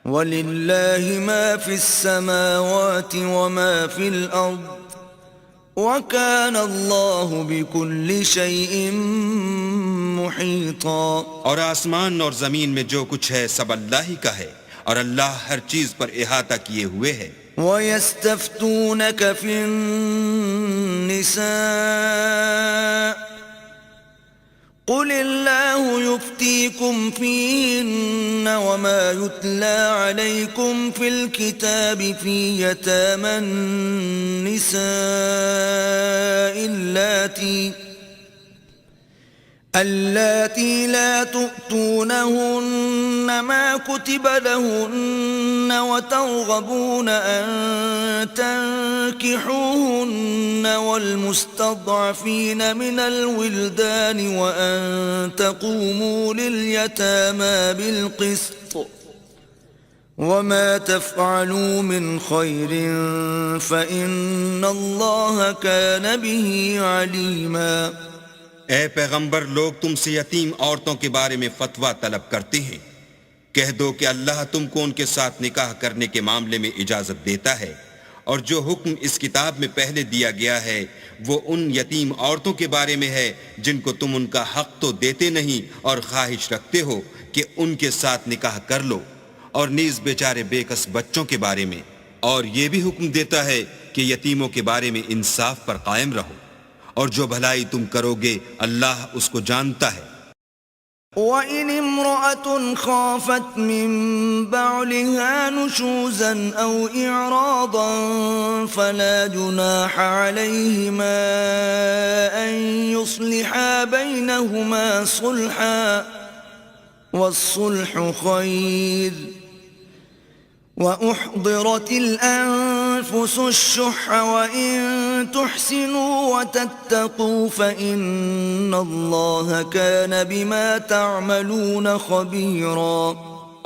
وَلِلَّهِ مَا فِي السَّمَاوَاتِ وَمَا فِي الْأَرْضِ وَكَانَ اللَّهُ بِكُلِّ شَيْءٍ مُحِيطًا. اور آسمان اور زمین میں جو کچھ ہے سب اللہ ہی کا ہے اور اللہ ہر چیز پر احاطہ کیے ہوئے ہے. وَيَسْتَفْتُونَكَ فِي النِّسَاءِ قُلِ اللَّهُ يُفْتِيكُمْ فِيهِنَّ وَمَا يُتْلَى عَلَيْكُمْ فِي الْكِتَابِ فِي يَتَامَى النِّسَاءِ اللاتي لا تؤتونهن ما كتب لهن وترغبون أن تنكحوهن والمستضعفين من الولدان وأن تقوموا لليتامى بالقسط وما تفعلوا من خير فإن الله كان به عليما. اے پیغمبر لوگ تم سے یتیم عورتوں کے بارے میں فتویٰ طلب کرتے ہیں. کہہ دو کہ اللہ تم کو ان کے ساتھ نکاح کرنے کے معاملے میں اجازت دیتا ہے اور جو حکم اس کتاب میں پہلے دیا گیا ہے وہ ان یتیم عورتوں کے بارے میں ہے جن کو تم ان کا حق تو دیتے نہیں اور خواہش رکھتے ہو کہ ان کے ساتھ نکاح کر لو، اور نیز بیچارے بے کس بچوں کے بارے میں، اور یہ بھی حکم دیتا ہے کہ یتیموں کے بارے میں انصاف پر قائم رہو، اور جو بھلائی تم کرو گے اللہ اس کو جانتا ہے. وَإِنِ امْرَأَةٌ خَافَتْ مِن بَعْلِهَا نُشُوزًا أَوْ إِعْرَاضًا فَلَا جُنَاحَ عَلَيْهِمَا أَن يُصْلِحَا بَيْنَهُمَا صُلْحًا وَالصُّلْحُ خَيْرٌ وَأُحْضِرَتِ الْأَنفُسُ الشُّحَّ وَإِن تُحْسِنُوا وَتَتَّقُوا فَإِنَّ اللَّهَ كَانَ بِمَا تَعْمَلُونَ خَبِيرًا.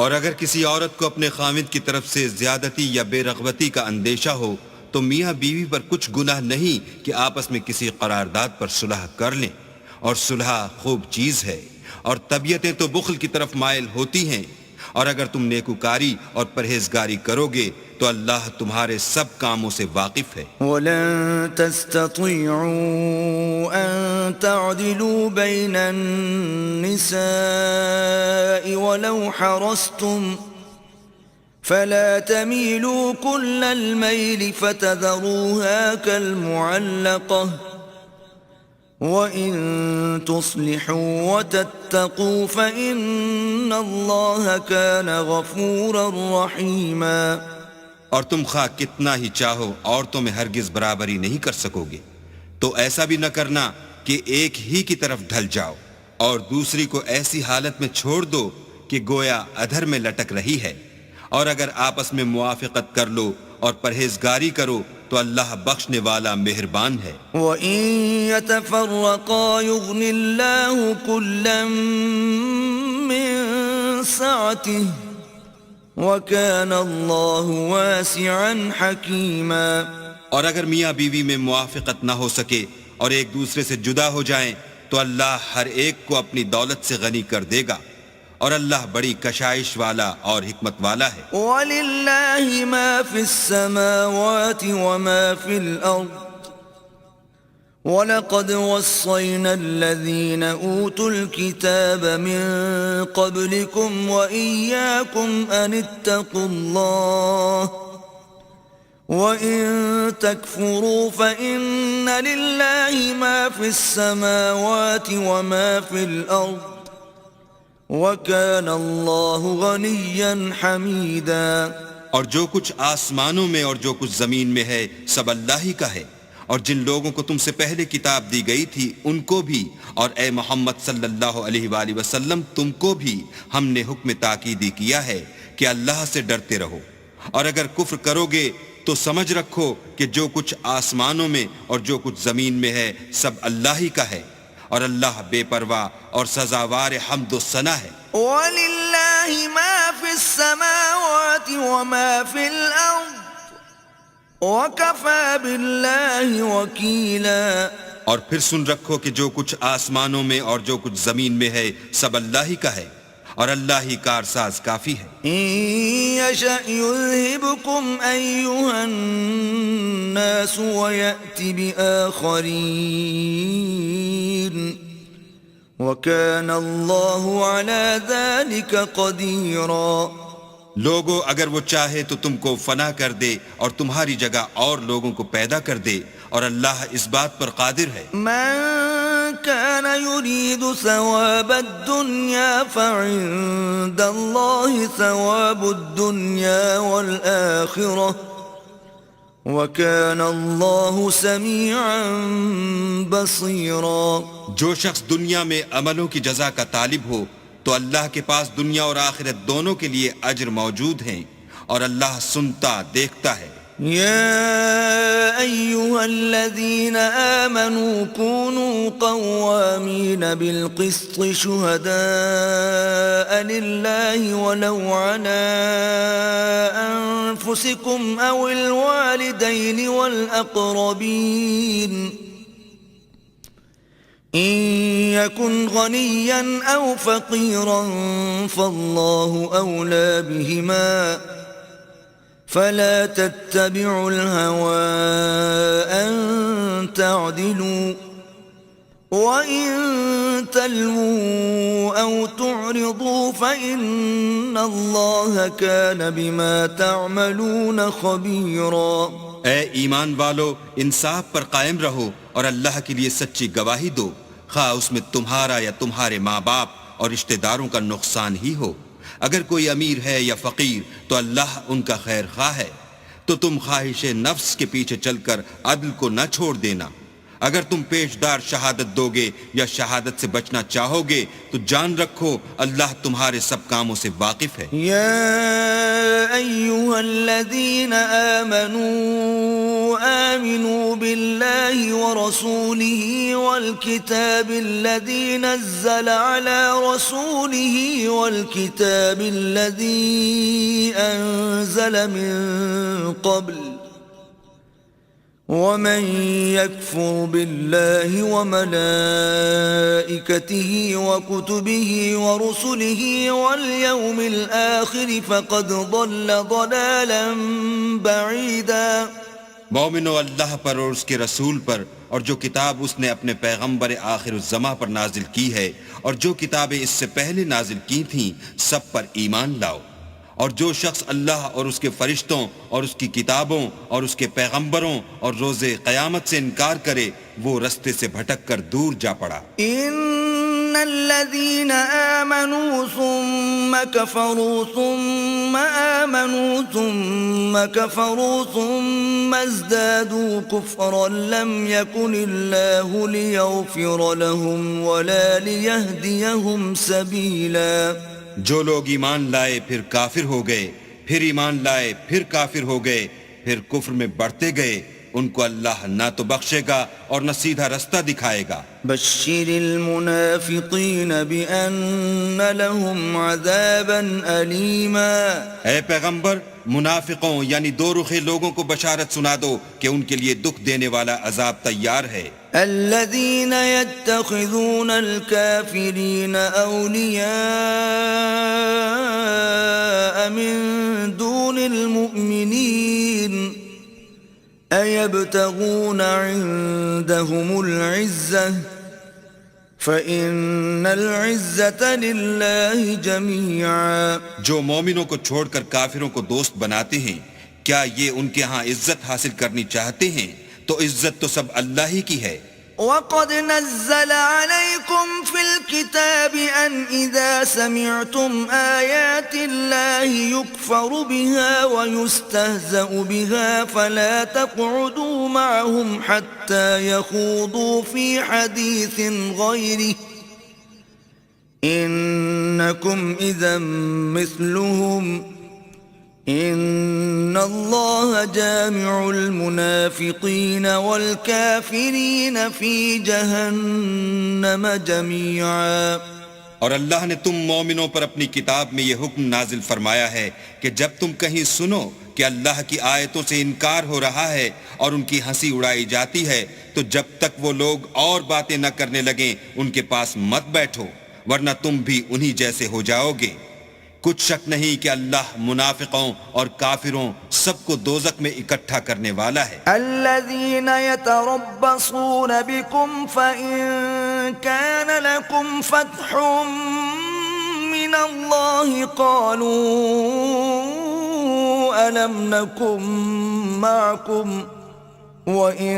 اور اگر کسی عورت کو اپنے خاوند کی طرف سے زیادتی یا بے رغبتی کا اندیشہ ہو تو میاں بیوی پر کچھ گناہ نہیں کہ آپس میں کسی قرارداد پر صلح کر لیں، اور صلح خوب چیز ہے، اور طبیعتیں تو بخل کی طرف مائل ہوتی ہیں، اور اگر تم نیکوکاری اور پرہیزگاری کرو گے تو اللہ تمہارے سب کاموں سے واقف ہے. وَلَن تَسْتَطِيعُوا أَن تَعْدِلُوا بَيْنَ النِّسَاءِ وَلَوْ حَرَصْتُمْ فَلَا تَمِيلُوا كُلَّ الْمَيْلِ فَتَذَرُوهَا كَالْمُعَلَّقَةِ وَإِن تُصْلِحُوا وَتَتَّقُوا فَإِنَّ اللَّهَ كَانَ غَفُورًا رَحِيمًا. اور تم خواہ کتنا ہی چاہو عورتوں میں ہرگز برابری نہیں کر سکو گے، تو ایسا بھی نہ کرنا کہ ایک ہی کی طرف ڈھل جاؤ اور دوسری کو ایسی حالت میں چھوڑ دو کہ گویا ادھر میں لٹک رہی ہے. اور اگر آپس میں موافقت کر لو اور پرہیزگاری کرو تو اللہ بخشنے والا مہربان ہے. وَإِن يَتَفَرَّقَا يُغْنِ اللَّهُ كُلًّا مِّن سَعَتِهِ وَكَانَ اللَّهُ وَاسِعًا حَكِيمًا. اور اگر میاں بیوی میں موافقت نہ ہو سکے اور ایک دوسرے سے جدا ہو جائیں تو اللہ ہر ایک کو اپنی دولت سے غنی کر دے گا، اور اللہ بڑی کشائش والا اور حکمت والا ہے. وَلِلَّهِ مَا فِي السَّمَاوَاتِ وَمَا فِي الْأَرْضِ وَلَقَدْ وَصَّيْنَا الَّذِينَ أُوتُوا الْكِتَابَ مِن قَبْلِكُمْ وَإِيَّاكُمْ أَنِ اتَّقُوا اللَّهَ وَإِن تَكْفُرُوا فَإِنَّ لِلَّهِ مَا فِي السَّمَاوَاتِ وَمَا فِي الْأَرْضِ وَكَانَ اللَّهُ غَنِيًّا حَمِيدًا۔ اور جو کچھ آسمانوں میں اور جو کچھ زمین میں ہے سب اللہ ہی کا ہے، اور جن لوگوں کو تم سے پہلے کتاب دی گئی تھی ان کو بھی، اور اے محمد صلی اللہ علیہ وآلہ وسلم تم کو بھی ہم نے حکم تاکیدی کیا ہے کہ اللہ سے ڈرتے رہو، اور اگر کفر کرو گے تو سمجھ رکھو کہ جو کچھ آسمانوں میں اور جو کچھ زمین میں ہے سب اللہ ہی کا ہے، اور اللہ بے پرواہ اور سزاوار حمد و ثنا ہے۔ وَلِلَّهِ مَا فِي السَّمَاوَاتِ وَمَا فِي الْأَرْضِ وَكَفَى بِاللَّهِ وَكِيلًا۔ اور پھر سن رکھو کہ جو کچھ آسمانوں میں اور جو کچھ زمین میں ہے سب اللہ ہی کا ہے، اور اللہ ہی کارساز کافی ہے۔ إِن يَشَأْ يُذْهِبْكُمْ أَيُّهَا النَّاسُ وَيَأْتِ بِآخَرِينَ وَكَانَ اللَّهُ عَلَى ذَلِكَ قَدِيرًا۔ لوگو اگر وہ چاہے تو تم کو فنا کر دے اور تمہاری جگہ اور لوگوں کو پیدا کر دے، اور اللہ اس بات پر قادر ہے۔ من كان يريد ثواب الدنيا فعند الله ثواب الدنيا والآخرة وكان الله سميعا بصيرا۔ جو شخص دنیا میں عملوں کی جزا کا طالب ہو تو اللہ کے پاس دنیا اور آخرت دونوں کے لیے اجر موجود ہیں، اور اللہ سنتا دیکھتا ہے۔ يا أيها الذين آمنوا كونوا قوامين بالقسط شهداء لله ولو على أنفسكم أو الوالدين والأقربين إن يكن غنيا أو فقيرا فالله أولى بهما فلا تتبعوا الهوى أن تعدلوا وإن تلووا أو تعرضوا فإن الله كان بما تعملون خبيرا۔ اے ایمان والو، انصاف پر قائم رہو اور اللہ کے لیے سچی گواہی دو، خواہ اس میں تمہارا یا تمہارے ماں باپ اور رشتہ داروں کا نقصان ہی ہو۔ اگر کوئی امیر ہے یا فقیر تو اللہ ان کا خیر خواہ ہے، تو تم خواہش نفس کے پیچھے چل کر عدل کو نہ چھوڑ دینا۔ اگر تم پیشدار شہادت دو گے یا شہادت سے بچنا چاہو گے تو جان رکھو اللہ تمہارے سب کاموں سے واقف ہے۔ یا ایھا الذین آمنوا آمنوا باللہ ورسولہ والکتاب الذی نزل علی رسولہ والکتاب الذی انزل من قبل ومن يكفر بالله وملائكته وكتبه ورسله واليوم الآخر فقد ضل ضلالا بعيدا۔ مومنو، اللہ پر اور اس کے رسول پر اور جو کتاب اس نے اپنے پیغمبر آخر الزماں پر نازل کی ہے اور جو کتابیں اس سے پہلے نازل کی تھیں سب پر ایمان لاؤ، اور جو شخص اللہ اور اس کے فرشتوں اور اس کی کتابوں اور اس کے پیغمبروں اور روز قیامت سے انکار کرے وہ رستے سے بھٹک کر دور جا پڑا۔ ان الذين آمنوا ثم كفروا ثم آمنوا ثم كفروا ثم ازدادوا كفرا لم يكن الله ليغفر لهم ولا ليهديهم سبيلا۔ جو لوگ ایمان لائے پھر کافر ہو گئے، پھر ایمان لائے پھر کافر ہو گئے، پھر کفر میں بڑھتے گئے، ان کو اللہ نہ تو بخشے گا اور نہ سیدھا رستہ دکھائے گا۔ بشر المنافقین بأن لهم عذابا علیما۔ اے پیغمبر، منافقوں یعنی دو رخے لوگوں کو بشارت سنا دو کہ ان کے لیے دکھ دینے والا عذاب تیار ہے۔ الذين يتخذون الكافرين أولياء من دون المؤمنين أيبتغون عندهم العزة فإن العزة لله جميعا۔ جو مومنوں کو چھوڑ کر کافروں کو دوست بناتے ہیں، کیا یہ ان کے ہاں عزت حاصل کرنی چاہتے ہیں تو عزت تو سب اللہ ہی کی ہے۔ وَقَدْ نَزَّلَ عَلَيْكُمْ فِي الْكِتَابِ أَنْ إِذَا سَمِعْتُمْ آيَاتِ اللَّهِ يُكْفَرُ بِهَا وَيُسْتَهْزَأُ بِهَا فَلَا تَقْعُدُوا مَعَهُمْ حَتَّى يَخُوضُوا فِي حَدِيثٍ غَيْرِهِ إِنَّكُمْ إِذًا مِثْلُهُمْ ان اللہ جامع المنافقین والکافرین فی جہنم جمیعا۔ اور اللہ نے تم مومنوں پر اپنی کتاب میں یہ حکم نازل فرمایا ہے کہ جب تم کہیں سنو کہ اللہ کی آیتوں سے انکار ہو رہا ہے اور ان کی ہنسی اڑائی جاتی ہے تو جب تک وہ لوگ اور باتیں نہ کرنے لگیں ان کے پاس مت بیٹھو، ورنہ تم بھی انہی جیسے ہو جاؤ گے۔ کچھ شک نہیں کہ اللہ منافقوں اور کافروں سب کو دوزخ میں اکٹھا کرنے والا ہے۔ الذین یتربصون بکم فإن کان لکم فتح من اللہ قالوا ألم نكن معكم وَإِن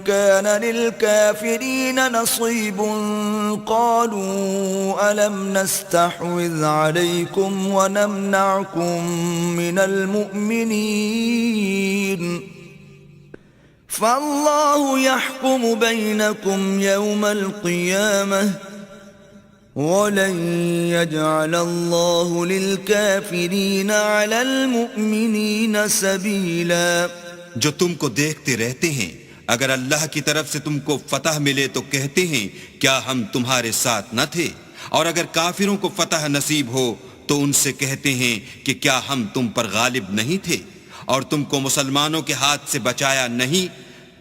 كَانَ لِلْكَافِرِينَ نَصِيبٌ قَالُوا أَلَمْ نَسْتَحْوِذْ عَلَيْكُمْ وَنَمْنَعْكُمْ مِنَ الْمُؤْمِنِينَ فَاللَّهُ يَحْكُمُ بَيْنَكُمْ يَوْمَ الْقِيَامَةِ وَلَنْ يَجْعَلَ اللَّهُ لِلْكَافِرِينَ عَلَى الْمُؤْمِنِينَ سَبِيلًا۔ جو تم کو دیکھتے رہتے ہیں، اگر اللہ کی طرف سے تم کو فتح ملے تو کہتے ہیں کیا ہم تمہارے ساتھ نہ تھے، اور اگر کافروں کو فتح نصیب ہو تو ان سے کہتے ہیں کہ کیا ہم تم پر غالب نہیں تھے اور تم کو مسلمانوں کے ہاتھ سے بچایا نہیں،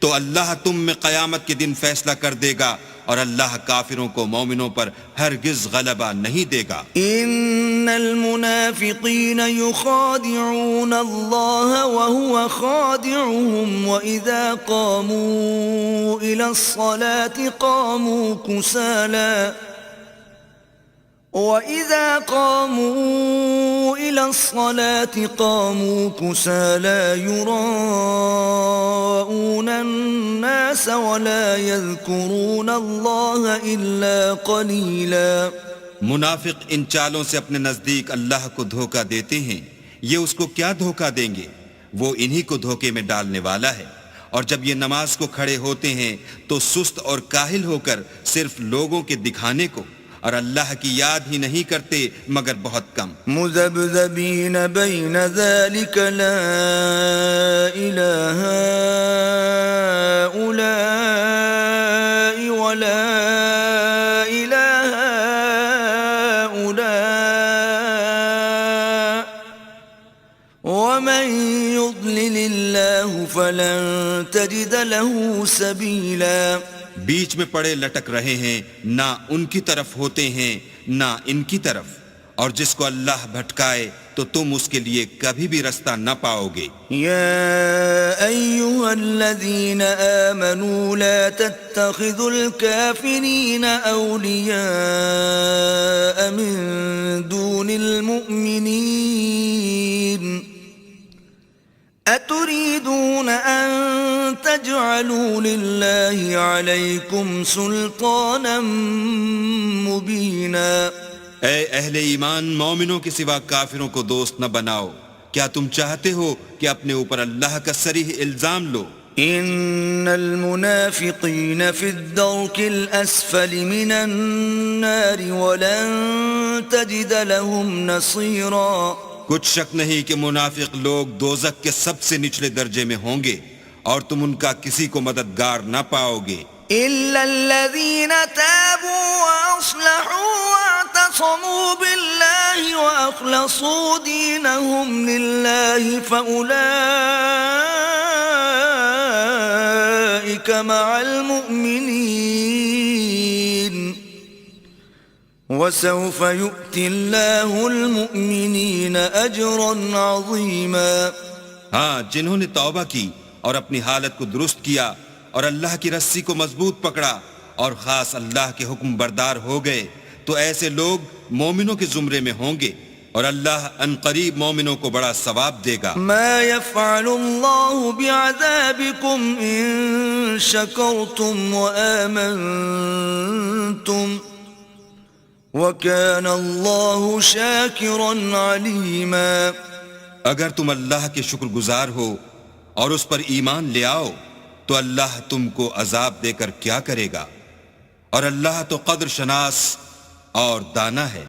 تو اللہ تم میں قیامت کے دن فیصلہ کر دے گا اور اللہ کافروں کو مومنوں پر ہرگز غلبہ نہیں دے گا۔ ان المنافقین یخادعون اللہ وهو خادعهم واذا قاموا الى الصلاة قاموا كسالى وَإِذَا قَامُوا إِلَى الصَّلَاةِ قَامُوا كُسَالَى يُرَاءُونَ النَّاسَ وَلَا يَذْكُرُونَ اللَّهَ إِلَّا قَلِيلًا۔ منافق ان چالوں سے اپنے نزدیک اللہ کو دھوکہ دیتے ہیں، یہ اس کو کیا دھوکہ دیں گے، وہ انہی کو دھوکے میں ڈالنے والا ہے۔ اور جب یہ نماز کو کھڑے ہوتے ہیں تو سست اور کاہل ہو کر صرف لوگوں کے دکھانے کو، اور اللہ کی یاد ہی نہیں کرتے مگر بہت کم۔ مذبذبین بین ذلک لا الہ ہؤلاء ولا الہ ہؤلاء ومن یضلل اللہ فلن تجد له سبیلا۔ بیچ میں پڑے لٹک رہے ہیں، نہ ان کی طرف ہوتے ہیں نہ ان کی طرف، اور جس کو اللہ بھٹکائے تو تم اس کے لیے کبھی بھی رستہ نہ پاؤ گے۔ یا ایھا الذین آمنوا لا تتخذوا الکافرین اولیاء من دون المؤمنین اتريدون ان تجعلوا لله عليكم سلطانا مبينا۔ اے اہل ایمان، مومنوں کے سوا کافروں کو دوست نہ بناؤ۔ کیا تم چاہتے ہو کہ اپنے اوپر اللہ کا صریح الزام لو؟ ان المنافقین فی الدرک الاسفل من النار ولن تجد لهم نصیرا۔ کچھ شک نہیں کہ منافق لوگ دوزخ کے سب سے نچلے درجے میں ہوں گے اور تم ان کا کسی کو مددگار نہ پاؤ گے۔ إِلَّا الَّذِينَ تَابُوا وَأَصْلَحُوا وَاعْتَصَمُوا بِاللَّهِ وَأَخْلَصُوا دِينَهُمْ لِلَّهِ فَأُولَئِكَ مَعَ الْمُؤْمِنِينَ وَسَوْفَ يُؤْتِ اللَّهُ الْمُؤْمِنِينَ أَجْرًا عَظِيمًا۔ ہاں، جنہوں نے توبہ کی اور اپنی حالت کو درست کیا اور اللہ کی رسی کو مضبوط پکڑا اور خاص اللہ کے حکم بردار ہو گئے تو ایسے لوگ مومنوں کے زمرے میں ہوں گے، اور اللہ ان قریب مومنوں کو بڑا ثواب دے گا. ما يفعل الله بعذابكم إن شكرتم وآمنتم وكان الله شاكرا عليما. اگر تم اللہ کے شکر گزار ہو اور اس پر ایمان لے آؤ تو اللہ تم کو عذاب دے کر کیا کرے گا، اور اللہ تو قدر شناس اور دانا ہے.